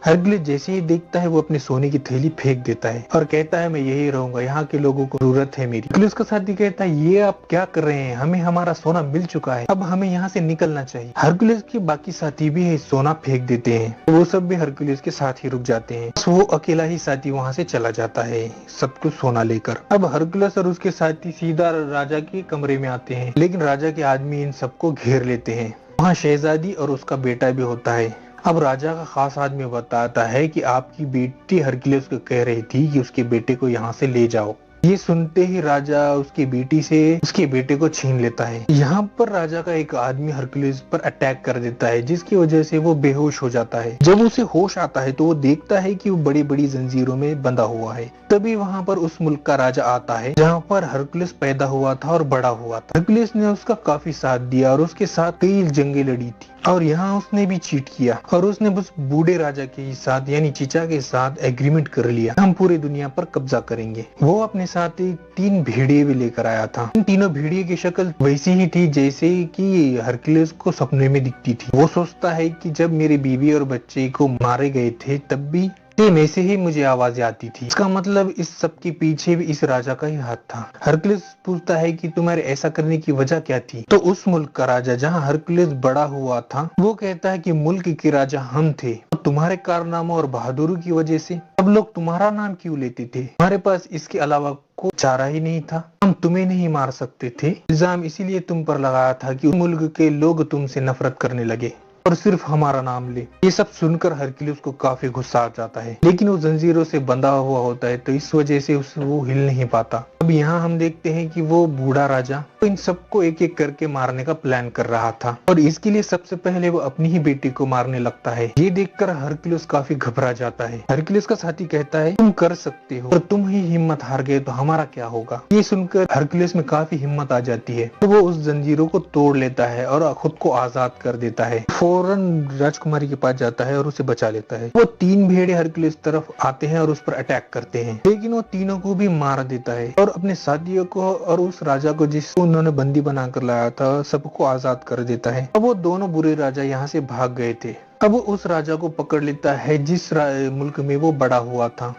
हरकुलिस जैसे ही देखता है वो अपने सोने की थैली फेंक देता है और कहता है, मैं यही रहूंगा, यहाँ के लोगों को जरूरत है मेरी। हरकुलिस का साथी कहता है, ये आप क्या कर रहे हैं? हमें हमारा सोना मिल चुका है, अब हमें यहाँ से निकलना चाहिए। हरकुलिस के बाकी साथी भी सोना फेंक देते हैं, तो वो सब भी हरकुलिस के साथ ही रुक जाते हैं। वो अकेला ही साथी वहाँ से चला जाता है सब कुछ सोना लेकर। अब हरकुलिस और उसके साथी सीधा राजा के कमरे में आते हैं, लेकिन राजा के आदमी इन सबको घेर लेते हैं। वहाँ शहजादी और उसका बेटा भी होता है। अब राजा का खास आदमी बताता है कि आपकी बेटी हरकुलिस को कह रही थी कि उसके बेटे को यहाँ से ले जाओ। ये सुनते ही राजा उसकी बेटी से उसके बेटे को छीन लेता है। यहाँ पर राजा का एक आदमी हरकुलिस पर अटैक कर देता है, जिसकी वजह से वो बेहोश हो जाता है। जब उसे होश आता है तो वो देखता है कि वो बड़ी बड़ी जंजीरों में बंधा हुआ है। तभी वहाँ पर उस मुल्क का राजा आता है जहाँ पर हरकुलिस पैदा हुआ था और बड़ा हुआ था। हरकुलिस ने उसका काफी साथ दिया और उसके साथ कई जंगें लड़ी थी, और यहाँ उसने भी चीट किया और उसने बस बूढ़े राजा के साथ यानी चीचा के साथ एग्रीमेंट कर लिया, हम पूरी दुनिया पर कब्जा करेंगे। वो अपने साथ एक 3 भेड़िए भी लेकर आया था। इन तीनों भेड़िए की शक्ल वैसी ही थी जैसे कि हरकुलिस को सपने में दिखती थी। वो सोचता है कि जब मेरी बीवी और बच्चे को मारे गए थे तब भी सेम ऐसे ही मुझे आवाजें आती थी। इसका मतलब इस सब के पीछे भी इस राजा का ही हाथ था। हरकुलिस पूछता है कि तुम्हारे ऐसा करने की वजह क्या थी? तो उस मुल्क का राजा जहाँ हरकुलिस बड़ा हुआ था वो कहता है कि मुल्क के राजा हम थे, तो तुम्हारे कारनामों और बहादुरी की वजह से सब लोग तुम्हारा नाम क्यों लेते थे? हमारे पास इसके अलावा कोई चारा ही नहीं था, हम तुम्हें नहीं मार सकते थे। इल्जाम इसीलिए तुम पर लगाया था कि मुल्क के लोग तुमसे नफरत करने लगे और सिर्फ हमारा नाम ले। ये सब सुनकर हरकुलिस को काफी गुस्सा आ जाता है, लेकिन वो जंजीरों से बंधा हुआ होता है तो इस वजह से वो हिल नहीं पाता। अब यहाँ हम देखते हैं कि वो बूढ़ा राजा तो इन सबको एक एक करके मारने का प्लान कर रहा था, और इसके लिए सबसे पहले वो अपनी ही बेटी को मारने लगता है। ये देखकर हरकुलिस काफी घबरा जाता है। हरकुलिस का साथी कहता है तुम कर सकते हो, और तुम ही हिम्मत हार गए तो हमारा क्या होगा? ये सुनकर हरकुलिस में काफी हिम्मत आ जाती है, तो वो उस जंजीरों को तोड़ लेता है और खुद को आजाद कर देता है। फौरन राजकुमारी के पास जाता है और उसे बचा लेता है। वो 3 भेड़े हरकुलिस तरफ आते हैं और उस पर अटैक करते हैं, लेकिन वो तीनों को भी मार देता है और अपने साथियों को और उस राजा को जिसको उन्होंने बंदी बनाकर लाया था सबको आजाद कर देता है। अब वो दोनों बुरे राजा यहाँ से भाग गए थे। अब वो उस राजा को पकड़ लेता है जिस मुल्क में वो बड़ा हुआ था,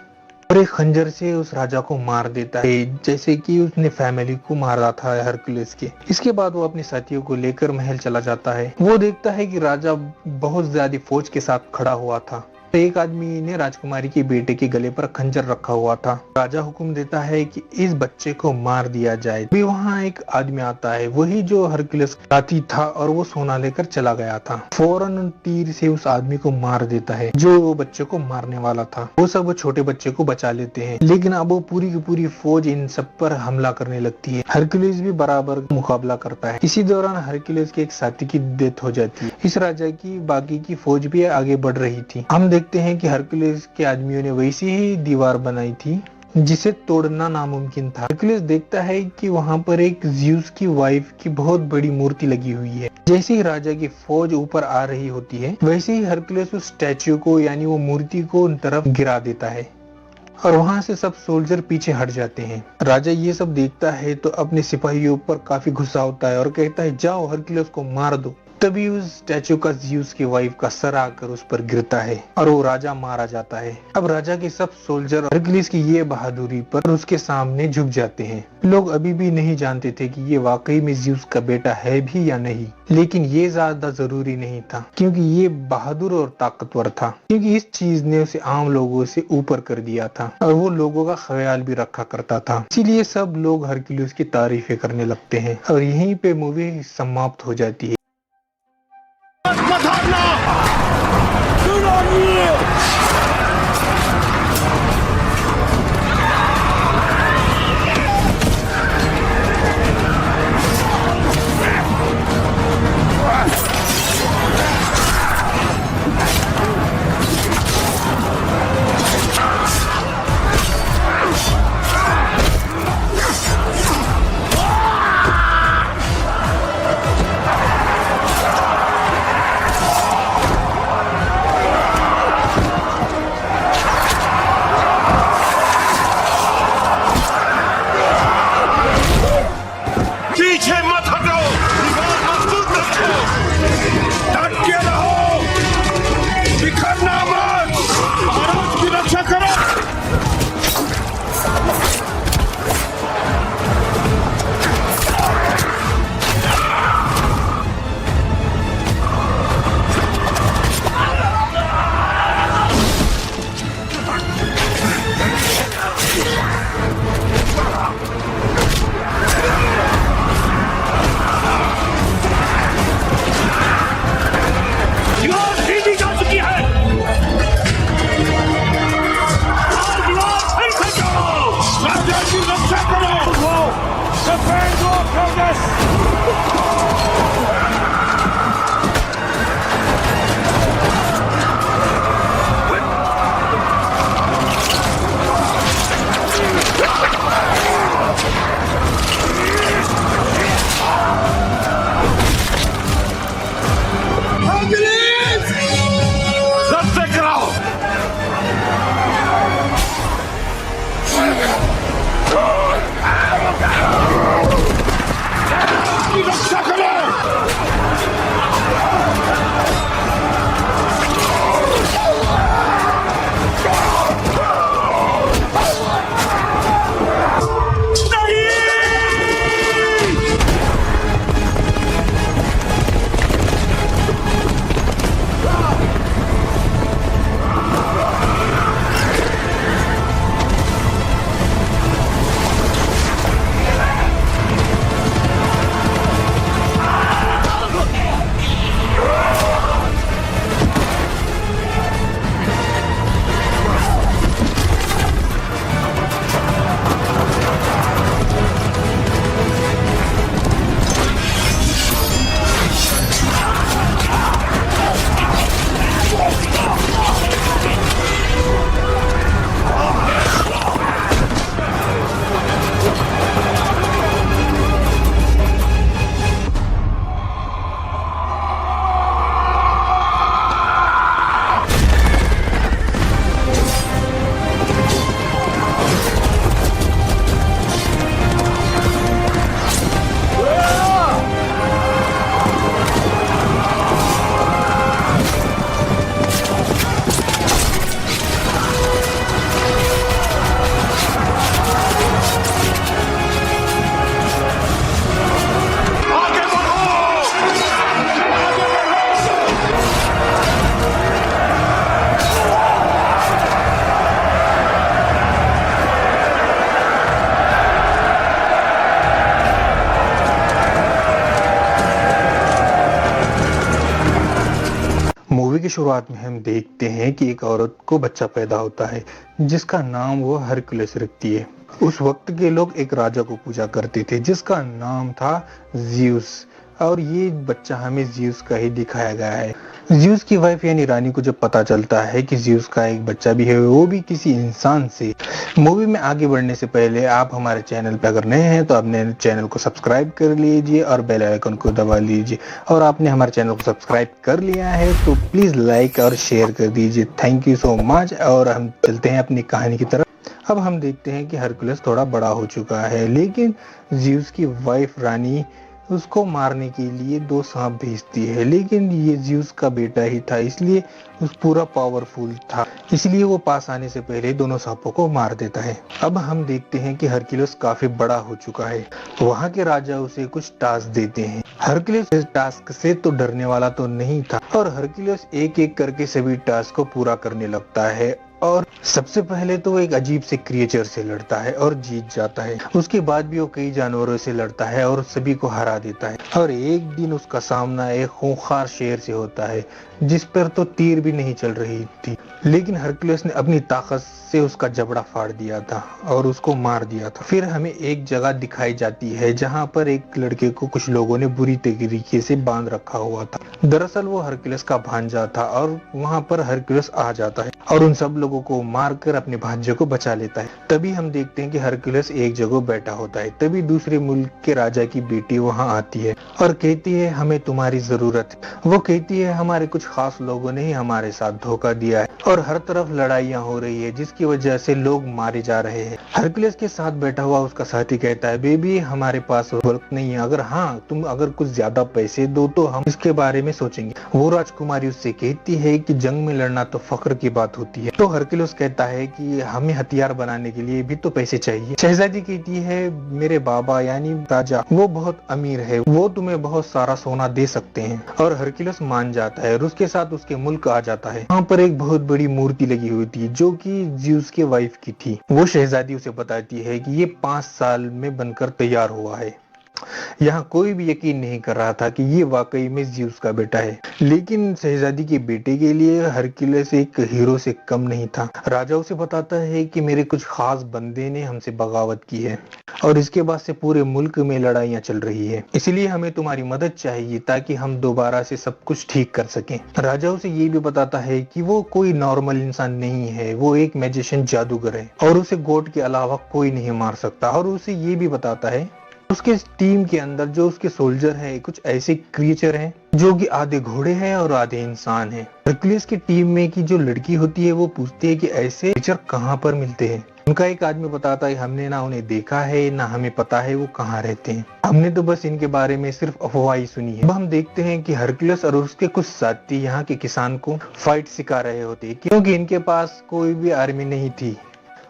और एक खंजर से उस राजा को मार देता है जैसे कि उसने फैमिली को मारा था हरकुलिस के। इसके बाद वो अपने साथियों को लेकर महल चला जाता है। वो देखता है कि राजा बहुत ज्यादा फौज के साथ खड़ा हुआ था। तो एक आदमी ने राजकुमारी के बेटे के गले पर खंजर रखा हुआ था। राजा हुक्म देता है कि इस बच्चे को मार दिया जाए। भी वहाँ एक आदमी आता है, वही जो हरकुलिस का साथी था, और वो सोना लेकर चला गया था। फौरन तीर से उस आदमी को मार देता है जो वो बच्चे को मारने वाला था। वो सब छोटे बच्चे को बचा लेते हैं, लेकिन अब वो पूरी की पूरी फौज इन सब पर हमला करने लगती है। हरकुलिस भी बराबर मुकाबला करता है। इसी दौरान हरकुलिस के एक साथी की डेथ हो जाती है। इस राजा की बाकी की फौज भी आगे बढ़ रही थी। हम देखते हैं कि हरकुलिस के आदमियों ने वैसी ही दीवार बनाई थी जिसे तोड़ना नामुमकिन था। हरकुलिस देखता है कि वहाँ पर एक ज़्यूस की वाइफ की बहुत बड़ी मूर्ति लगी हुई है। जैसे ही राजा की फौज ऊपर आ रही होती है वैसे ही हरकुलिस उस स्टैच्यू को यानी वो मूर्ति को उन तरफ गिरा देता है, और वहाँ से सब सोल्जर पीछे हट जाते हैं। राजा ये सब देखता है तो अपने सिपाहियों पर काफी गुस्सा होता है और कहता है जाओ हरकुलिस को मार दो। तभी उस स्टैचू का ज़्यूस की वाइफ का सर आकर उस पर गिरता है और वो राजा मारा जाता है। अब राजा के सब सोल्जर हरकुलिस की ये बहादुरी पर उसके सामने झुक जाते हैं। लोग अभी भी नहीं जानते थे कि ये वाकई में ज़्यूस का बेटा है भी या नहीं, लेकिन ये ज्यादा जरूरी नहीं था क्योंकि ये बहादुर और ताकतवर था, क्योंकि इस चीज ने उसे आम लोगों से ऊपर कर दिया था और वो लोगों का ख्याल भी रखा करता था। इसीलिए सब लोग हरकुलिस की तारीफें करने लगते हैं और यहीं पे मूवी समाप्त हो जाती है। दस्ते कराओ। रक्षा करो। मूवी की शुरुआत में हम देखते हैं कि एक औरत को बच्चा पैदा होता है जिसका नाम वो हरकुलस रखती है। उस वक्त के लोग एक राजा को पूजा करते थे जिसका नाम था ज़्यूस, और ये बच्चा हमें ज़्यूस का ही दिखाया गया है। ज़्यूस की वाइफ यानी रानी को जब पता चलता है कि ज़्यूस का एक बच्चा भी है, वो भी किसी इंसान से। मूवी में आगे बढ़ने से पहले आप हमारे चैनल पर अगर नए हैं तो अपने चैनल को सब्सक्राइब कर लीजिए और बेल आइकन को दबा लीजिए, और आपने हमारे चैनल को सब्सक्राइब कर लिया है तो प्लीज लाइक और शेयर कर दीजिए। Thank you so much. और हम चलते हैं अपनी कहानी की तरफ। अब हम देखते हैं कि हरकुलस थोड़ा बड़ा हो चुका है, लेकिन ज़्यूस की वाइफ रानी उसको मारने के लिए 2 सांप भेजती है, लेकिन ये ज़्यूस का बेटा ही था इसलिए उस पूरा पावरफुल था, इसलिए वो पास आने से पहले दोनों सांपों को मार देता है। अब हम देखते हैं कि हरकुलस काफी बड़ा हो चुका है। वहाँ के राजा उसे कुछ टास्क देते हैं। हरकुलस इस टास्क से तो डरने वाला तो नहीं था, और हरकुलस एक एक करके सभी टास्क को पूरा करने लगता है। और सबसे पहले तो वो एक अजीब से क्रिएचर से लड़ता है और जीत जाता है। उसके बाद भी वो कई जानवरों से लड़ता है और सभी को हरा देता है। और एक दिन उसका सामना एक खूंखार शेर से होता है जिस पर तो तीर भी नहीं चल रही थी, लेकिन हरकुलस ने अपनी ताकत से उसका जबड़ा फाड़ दिया था और उसको मार दिया था। फिर हमें एक जगह दिखाई जाती है जहाँ पर एक लड़के को कुछ लोगों ने बुरी तरीके से बांध रखा हुआ था। दरअसल वो हरकुलस का भांजा था, और वहाँ पर हरकुलस आ जाता है और उन सब लोगों को मारकर अपने भांजे को बचा लेता है। तभी हम देखते हैं कि हरकुलस एक जगह बैठा होता है। तभी दूसरे मुल्क के राजा की बेटी वहाँ आती है और कहती है हमें तुम्हारी जरूरत है। वो कहती है हमारे कुछ खास लोगों ने ही हमारे साथ धोखा दिया है और हर तरफ लड़ाइयाँ हो रही है जिसकी वजह से लोग मारे जा रहे हैं। हरकुलस के साथ बैठा हुआ उसका साथी कहता है बेबी हमारे पास वक्त नहीं है, अगर तुम अगर कुछ ज्यादा पैसे दो तो हम इसके बारे में सोचेंगे। वो राजकुमारी उससे कहती है कि जंग में लड़ना तो फख्र की बात होती है। तो हरकुलस कहता है कि हमें हथियार बनाने के लिए भी तो पैसे चाहिए। शहजादी कहती है मेरे बाबा यानी राजा वो बहुत अमीर है, वो तुम्हें बहुत सारा सोना दे सकते हैं। और हरकुलस मान जाता है और उसके साथ उसके मुल्क आ जाता है। वहाँ पर एक बहुत बड़ी मूर्ति लगी हुई थी जो कि ज़्यूस के वाइफ की थी। वो शहजादी उसे बताती है कि ये 5 साल में बनकर तैयार हुआ है। यहाँ कोई भी यकीन नहीं कर रहा था कि ये वाकई में ज़्यूस का बेटा है, लेकिन शहजादी के बेटे के लिए हरकुलस एक हीरो से कम नहीं था। राजा उसे बताता है कि मेरे कुछ खास बंदे ने हमसे बगावत की है और इसके बाद से पूरे मुल्क में लड़ाइयाँ चल रही है, इसलिए हमें तुम्हारी मदद चाहिए ताकि हम दोबारा से सब कुछ ठीक कर सकें। राजा उसे ये भी बताता है कि वो कोई नॉर्मल इंसान नहीं है, वो एक मैजिशियन जादूगर है और उसे गॉड के अलावा कोई नहीं मार सकता। और उसे ये भी बताता है उसके टीम के अंदर जो उसके सोल्जर हैं कुछ ऐसे क्रिएचर हैं जो कि आधे घोड़े हैं और आधे इंसान हैं। हरक्यूलिस की टीम में की जो लड़की होती है वो पूछती है कि ऐसे क्रिएचर कहाँ पर मिलते हैं। उनका एक आदमी बताता है हमने ना उन्हें देखा है ना हमें पता है वो कहाँ रहते हैं, हमने तो बस इनके बारे में सिर्फ अफवाह ही सुनी है। अब हम देखते हैं कि हरक्यूलिस और उसके कुछ साथी यहाँ के किसान को फाइट सिखा रहे होते हैं क्योंकि इनके पास कोई भी आर्मी नहीं थी।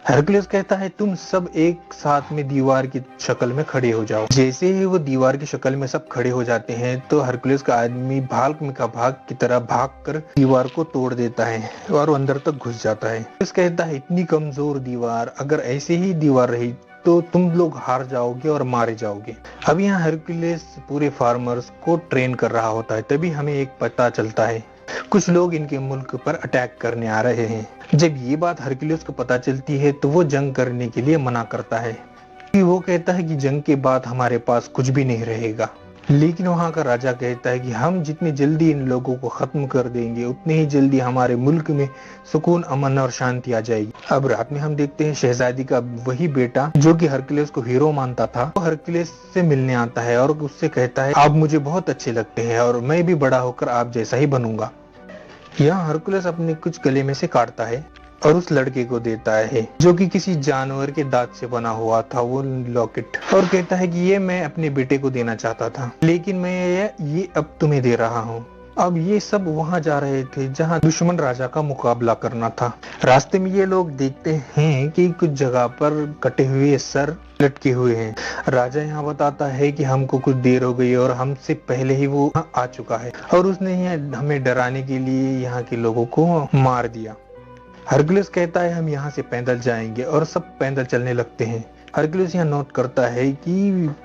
हरक्यूलिस कहता है तुम सब एक साथ में दीवार की शक्ल में खड़े हो जाओ। जैसे ही वो दीवार की शक्ल में सब खड़े हो जाते हैं तो हरक्यूलिस का आदमी भाग मिल्खा भाग की तरह भागकर दीवार को तोड़ देता है और वो अंदर तक घुस जाता है। हरक्यूलिस कहता है इतनी कमजोर दीवार, अगर ऐसे ही दीवार रही तो तुम लोग हार जाओगे और मारे जाओगे। अब यहाँ हरक्यूलिस पूरे फार्मर्स को ट्रेन कर रहा होता है, तभी हमें एक पता चलता है कुछ लोग इनके मुल्क पर अटैक करने आ रहे हैं। जब ये बात हरक्यूलिस को पता चलती है तो वो जंग करने के लिए मना करता है। वो कहता है कि जंग के बाद हमारे पास कुछ भी नहीं रहेगा। लेकिन वहाँ का राजा कहता है कि हम जितनी जल्दी इन लोगों को खत्म कर देंगे उतनी ही जल्दी हमारे मुल्क में सुकून, अमन और शांति आ जाएगी। अब रात में हम देखते हैं शहजादी का वही बेटा जो कि हरक्यूलिस को हीरो मानता था, वो हरक्यूलिस से मिलने आता है और उससे कहता है आप मुझे बहुत अच्छे लगते हैं और मैं भी बड़ा होकर आप जैसा ही बनूंगा। यहाँ हरक्यूलिस अपने कुछ गले में से काटता है और उस लड़के को देता है जो कि किसी जानवर के दांत से बना हुआ था वो लॉकेट, और कहता है कि ये मैं अपने बेटे को देना चाहता था लेकिन मैं ये अब तुम्हें दे रहा हूँ। अब ये सब वहां जा रहे थे जहां दुश्मन राजा का मुकाबला करना था। रास्ते में ये लोग देखते हैं कि कुछ जगह पर कटे हुए सर लटके हुए हैं। राजा यहाँ बताता है कि हमको कुछ देर हो गई और हमसे पहले ही वो आ चुका है और उसने हमें डराने के लिए यहाँ के लोगों को मार दिया। हरक्यूलिस कहता है हम यहाँ से पैदल जाएंगे और सब पैदल चलने लगते हैं। हरक्यूलिस यहाँ नोट करता है कि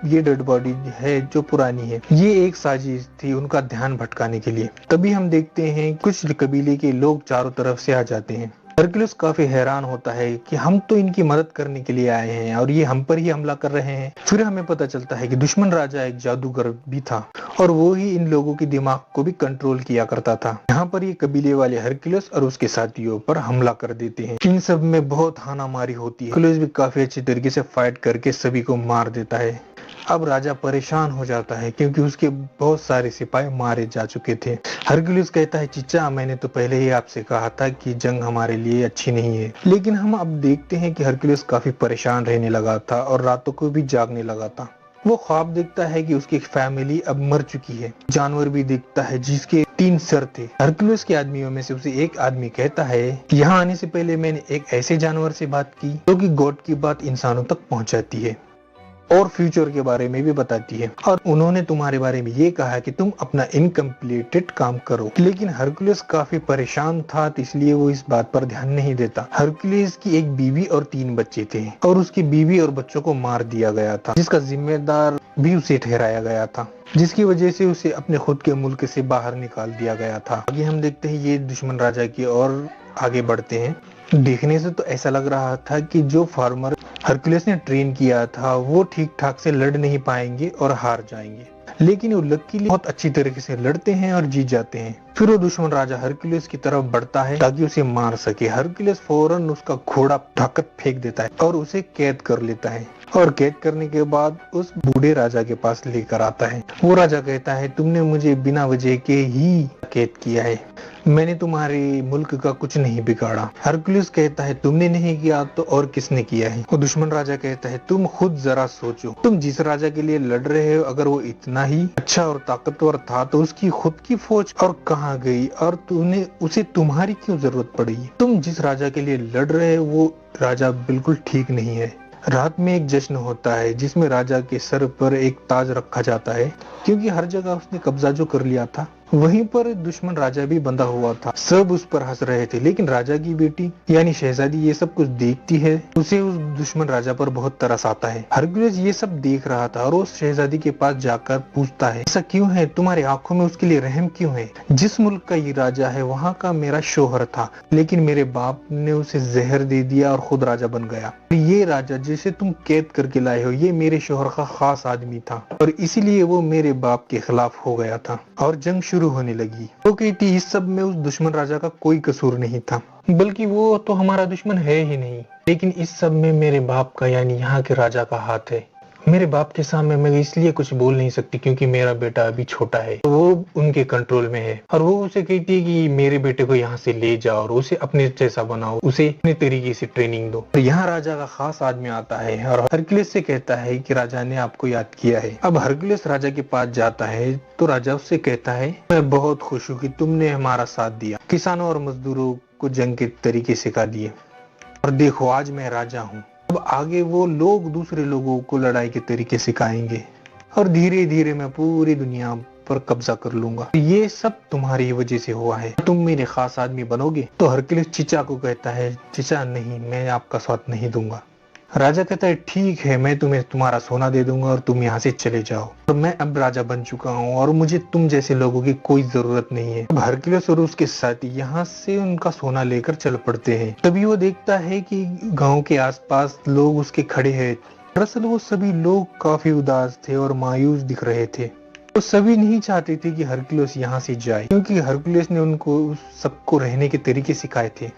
ये डेड बॉडी है जो पुरानी है, ये एक साजिश थी उनका ध्यान भटकाने के लिए। तभी हम देखते हैं कुछ कबीले के लोग चारों तरफ से आ जाते हैं। हरक्यूलिस काफी हैरान होता है कि हम तो इनकी मदद करने के लिए आए हैं और ये हम पर ही हमला कर रहे हैं। फिर हमें पता चलता है कि दुश्मन राजा एक जादूगर भी था और वो ही इन लोगों के दिमाग को भी कंट्रोल किया करता था। यहाँ पर ये कबीले वाले हरक्यूलिस और उसके साथियों पर हमला कर देते हैं। इन सब में बहुत हानामारी होती है। हरक्यूलिस भी काफी अच्छी तरीके से फाइट करके सभी को मार देता है। अब राजा परेशान हो जाता है क्योंकि उसके बहुत सारे सिपाही मारे जा चुके थे। हरक्यूलिस कहता है चीचा मैंने तो पहले ही आपसे कहा था कि जंग हमारे लिए अच्छी नहीं है। लेकिन हम अब देखते हैं कि हरक्यूलिस काफी परेशान रहने लगा था और रातों को भी जागने लगा था। वो ख्वाब देखता है कि उसकी फैमिली अब मर चुकी है। जानवर भी देखता है जिसके 3 सर थे। हरक्यूलिस के आदमियों में से उसे एक आदमी कहता है यहाँ आने से पहले मैंने एक ऐसे जानवर से बात की जो कि गॉड की बात इंसानों तक पहुंचाती है और फ्यूचर के बारे में भी बताती है, और उन्होंने तुम्हारे बारे में ये कहा कि तुम अपना इनकम्प्लीटेड काम करो। लेकिन हरक्यूलिस काफी परेशान था तो इसलिए वो इस बात पर ध्यान नहीं देता। हरक्यूलिस की एक बीवी और 3 बच्चे थे और उसकी बीवी और बच्चों को मार दिया गया था, जिसका जिम्मेदार भी उसे ठहराया गया था, जिसकी वजह से उसे अपने खुद के मुल्क से बाहर निकाल दिया गया था। आगे हम देखते हैं ये दुश्मन राजा की और आगे बढ़ते हैं। देखने से तो ऐसा लग रहा था कि जो फार्मर हरक्यूलिस ने ट्रेन किया था वो ठीक ठाक से लड़ नहीं पाएंगे और हार जाएंगे, लेकिन वो लकीली बहुत अच्छी तरीके से लड़ते हैं और जीत जाते हैं। फिर वो दुश्मन राजा हरक्यूलिस की तरफ बढ़ता है ताकि उसे मार सके। हरक्यूलिस फौरन उसका घोड़ा उठाकर फेंक देता है और उसे कैद कर लेता है, और कैद करने के बाद उस बूढ़े राजा के पास लेकर आता है। वो राजा कहता है तुमने मुझे बिना वजह के ही कैद किया है, मैंने तुम्हारे मुल्क का कुछ नहीं बिगाड़ा। हरक्यूलिस कहता है तुमने नहीं किया तो और किसने किया है। वो दुश्मन राजा कहता है तुम खुद जरा सोचो, तुम जिस राजा के लिए लड़ रहे हो अगर वो इतना ही अच्छा और ताकतवर था तो उसकी खुद की फौज और कहाँ गई और तूने उसे तुम्हारी क्यों जरूरत पड़ी। तुम जिस राजा के लिए लड़ रहे हो वो राजा बिल्कुल ठीक नहीं है। रात में एक जश्न होता है जिसमें राजा के सर पर एक ताज रखा जाता है क्योंकि हर जगह उसने कब्जा जो कर लिया था वहीं पर दुश्मन राजा भी बंधा हुआ था। सब उस पर हंस रहे थे, लेकिन राजा की बेटी यानी शहजादी ये सब कुछ देखती है, उसे उस दुश्मन राजा पर बहुत तरस आता है। हरक्यूलिस ये सब देख रहा था और उस शहजादी के पास जाकर पूछता है ऐसा क्यों है, तुम्हारी आंखों में उसके लिए रहम क्यों है। जिस मुल्क का ये राजा है वहाँ का मेरा शोहर था, लेकिन मेरे बाप ने उसे जहर दे दिया और खुद राजा बन गया। ये राजा जिसे तुम कैद करके लाए हो ये मेरे शोहर का खास आदमी था और इसीलिए वो मेरे बाप के खिलाफ हो गया था और जंग शुरू होने लगी। वो कहती इस सब में उस दुश्मन राजा का कोई कसूर नहीं था, बल्कि वो तो हमारा दुश्मन है ही नहीं, लेकिन इस सब में मेरे बाप का यानी यहाँ के राजा का हाथ है। मेरे बाप के सामने मैं इसलिए कुछ बोल नहीं सकती क्योंकि मेरा बेटा अभी छोटा है, तो वो उनके कंट्रोल में है। और वो उसे कहती है कि मेरे बेटे को यहाँ से ले जाओ और उसे अपने जैसा बनाओ, उसे अपने तरीके से ट्रेनिंग दो। तो यहाँ राजा का खास आदमी आता है और हरकुलिस से कहता है कि राजा ने आपको याद किया है। अब हरकुलिस राजा के पास जाता है तो राजा उससे कहता है, मैं बहुत खुश हूँ कि तुमने हमारा साथ दिया, किसानों और मजदूरों को जंग के तरीके सिखा दिए, और देखो आज मैं राजा हूँ। अब आगे वो लोग दूसरे लोगों को लड़ाई के तरीके सिखाएंगे और धीरे धीरे मैं पूरी दुनिया पर कब्जा कर लूंगा। ये सब तुम्हारी वजह से हुआ है, तुम मेरे खास आदमी बनोगे। तो हरकुलिस चीचा को कहता है, चीचा नहीं, मैं आपका साथ नहीं दूंगा। राजा कहता है, ठीक है, मैं तुम्हें तुम्हारा सोना दे दूंगा और तुम यहाँ से चले जाओ। तो मैं अब राजा बन चुका हूँ और मुझे तुम जैसे लोगों की कोई जरूरत नहीं है। अब हरकुलिस और उसके साथी यहाँ से उनका सोना लेकर चल पड़ते हैं। तभी वो देखता है कि गांव के आसपास लोग उसके खड़े हैं। दरअसल वो सभी लोग काफी उदास थे और मायूस दिख रहे थे। वो सभी नहीं चाहते थे कि हरकुलिस यहाँ से जाए, क्योंकि हरकुलिस ने उनको सबको रहने के तरीके सिखाए थे।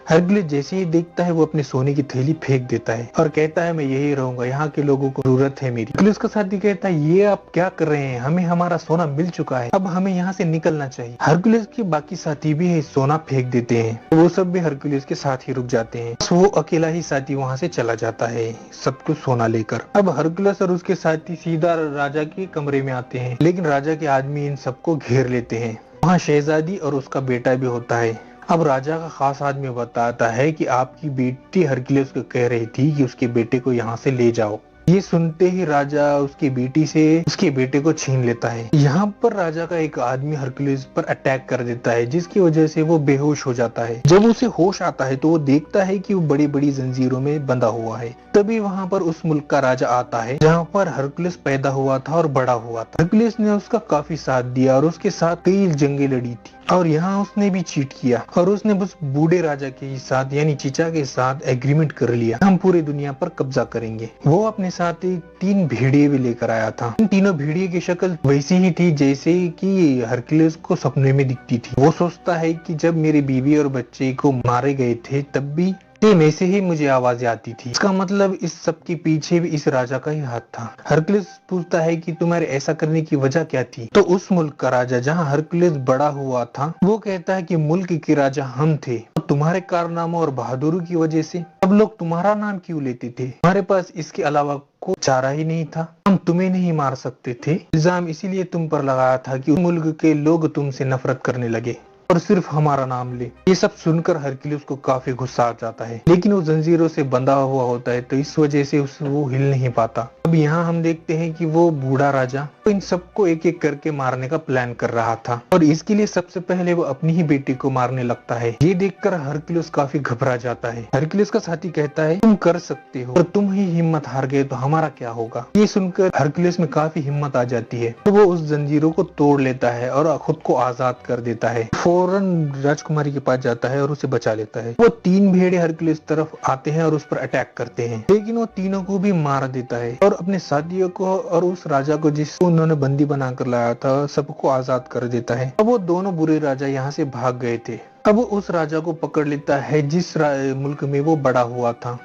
हरकुलिस जैसे ही देखता है वो अपने सोने की थैली फेंक देता है और कहता है, मैं यही रहूंगा, यहाँ के लोगों को जरूरत है मेरी। हरकुलिस का साथी कहता है, ये आप क्या कर रहे हैं, हमें हमारा सोना मिल चुका है, अब हमें यहाँ से निकलना चाहिए। हरकुलिस के बाकी साथी भी सोना फेंक देते हैं, वो सब भी हरकुलिस के साथ ही रुक जाते हैं। वो अकेला ही साथी वहाँ से चला जाता है सब कुछ सोना लेकर। अब हरकुलिस और उसके साथी सीधा राजा के कमरे में आते हैं, लेकिन राजा के आदमी इन सबको घेर लेते हैं। वहाँ शहजादी और उसका बेटा भी होता है। अब राजा का खास आदमी बताता है कि आपकी बेटी हरकुलिस को कह रही थी कि उसके बेटे को यहाँ से ले जाओ। ये सुनते ही राजा उसकी बेटी से उसके बेटे को छीन लेता है। यहाँ पर राजा का एक आदमी हरकुलिस पर अटैक कर देता है, जिसकी वजह से वो बेहोश हो जाता है। जब उसे होश आता है तो वो देखता है कि वो बड़ी बड़ी जंजीरों में बंधा हुआ है। तभी वहाँ पर उस मुल्क का राजा आता है जहाँ पर हरकुलिस पैदा हुआ था और बड़ा हुआ था। हरकुलिस ने उसका काफी साथ दिया और उसके साथ कई जंगें लड़ी थी, और यहाँ उसने भी चीट किया और उसने बस बूढ़े राजा के साथ यानी चीचा के साथ एग्रीमेंट कर लिया, हम पूरी दुनिया पर कब्जा करेंगे। वो अपने साथ 3 भेड़िए भी लेकर आया था। इन तीनों भेड़िए की शक्ल वैसी ही थी जैसे कि हरकुलिस को सपने में दिखती थी। वो सोचता है कि जब मेरी बीवी और बच्चे को मारे गए थे तब भी सेम ऐसे ही मुझे आवाजें आती थी। इसका मतलब इस सब के पीछे भी इस राजा का ही हाथ था। हरकुलिस पूछता है कि तुम्हारे ऐसा करने की वजह क्या थी। तो उस मुल्क का राजा जहाँ हरकुलिस बड़ा हुआ था वो कहता है कि मुल्क के राजा हम थे, तो तुम्हारे कारनामों और बहादुरी की वजह से सब लोग तुम्हारा नाम क्यों लेते थे। हमारे पास इसके अलावा कोई चारा ही नहीं था, हम तुम्हें नहीं मार सकते थे। इल्जाम इसीलिए तुम पर लगाया था कि उस मुल्क के लोग तुमसे नफरत करने लगे और सिर्फ हमारा नाम ले। ये सब सुनकर हरकुलिस को काफी गुस्सा आ जाता है, लेकिन वो जंजीरों से बंधा हुआ होता है तो इस वजह से वो हिल नहीं पाता। अब यहाँ हम देखते हैं कि वो बूढ़ा राजा तो इन सबको एक एक करके मारने का प्लान कर रहा था, और इसके लिए सबसे पहले वो अपनी ही बेटी को मारने लगता है। ये देखकर हरकुलिस काफी घबरा जाता है। हरकुलिस का साथी कहता है, तुम कर सकते हो, और तुम ही हिम्मत हार गए तो हमारा क्या होगा। ये सुनकर हरकुलिस में काफी हिम्मत आ जाती है, तो वो उस जंजीरों को तोड़ लेता है और खुद को आजाद कर देता है। फौरन राजकुमारी के पास जाता है और उसे बचा लेता है। वो 3 भेड़े हरकुलिस तरफ आते हैं और उस पर अटैक करते हैं, लेकिन वो तीनों को भी मार देता है और अपने साथियों को और उस राजा को जिसको उन्होंने बंदी बनाकर लाया था सबको आजाद कर देता है। अब वो दोनों बुरे राजा यहाँ से भाग गए थे। अब वो उस राजा को पकड़ लेता है जिस मुल्क में वो बड़ा हुआ था,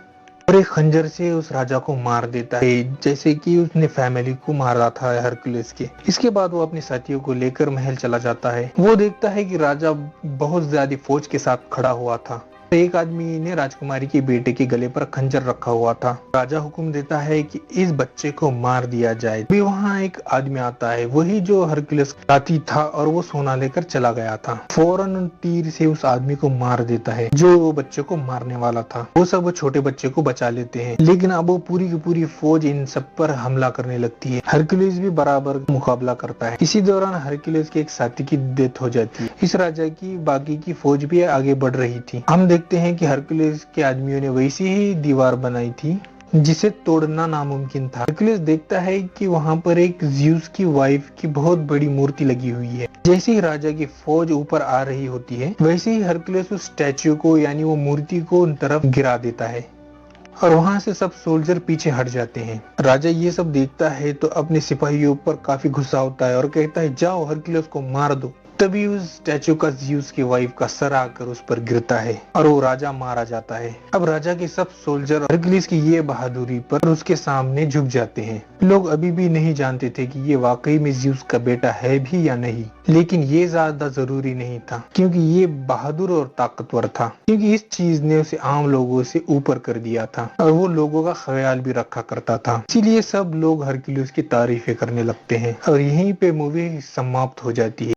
और एक खंजर से उस राजा को मार देता है जैसे कि उसने फैमिली को मारा था हरकुलिस के। इसके बाद वो अपने साथियों को लेकर महल चला जाता है। वो देखता है कि राजा बहुत ज्यादा फौज के साथ खड़ा हुआ था। एक आदमी ने राजकुमारी के बेटे के गले पर खंजर रखा हुआ था। राजा हुक्म देता है कि इस बच्चे को मार दिया जाए। भी वहाँ एक आदमी आता है, वही जो हरकुलिस साथी था, और वो सोना लेकर चला गया था। फौरन तीर से उस आदमी को मार देता है जो वो बच्चे को मारने वाला था। वो सब छोटे बच्चे को बचा लेते हैं, लेकिन अब वो पूरी की पूरी फौज इन सब पर हमला करने लगती है। हरकुलिस भी बराबर मुकाबला करता है। इसी दौरान हरकुलिस के एक साथी की डेथ हो जाती है। इस राजा की बाकी की फौज भी आगे बढ़ रही थी। हम देखते हैं कि हरकुलिस के आदमियों ने वैसी ही दीवार बनाई थी जिसे तोड़ना नामुमकिन था। हरकुलिस देखता है कि वहाँ पर एक ज़्यूस की वाइफ की बहुत बड़ी मूर्ति लगी हुई है। जैसे ही राजा की फौज ऊपर आ रही होती है वैसे ही हरकुलिस उस स्टैच्यू को यानी वो मूर्ति को उन तरफ गिरा देता है और वहाँ से सब सोल्जर पीछे हट जाते हैं। राजा ये सब देखता है तो अपने सिपाहियों पर काफी गुस्सा होता है और कहता है, जाओ हरकुलिस को मार दो। तभी उस स्टैचू का ज़्यूस की वाइफ का सर आकर उस पर गिरता है और वो राजा मारा जाता है। अब राजा के सब सोल्जर हरक्यूलिस की ये बहादुरी पर उसके सामने झुक जाते हैं। लोग अभी भी नहीं जानते थे कि ये वाकई में ज़्यूस का बेटा है भी या नहीं, लेकिन ये ज्यादा जरूरी नहीं था क्योंकि ये बहादुर और ताकतवर था, क्योंकि इस चीज ने उसे आम लोगों से ऊपर कर दिया था और वो लोगों का ख्याल भी रखा करता था। इसीलिए सब लोग हरक्यूलिस की तारीफें करने लगते हैं और यहीं पे मूवी समाप्त हो जाती है।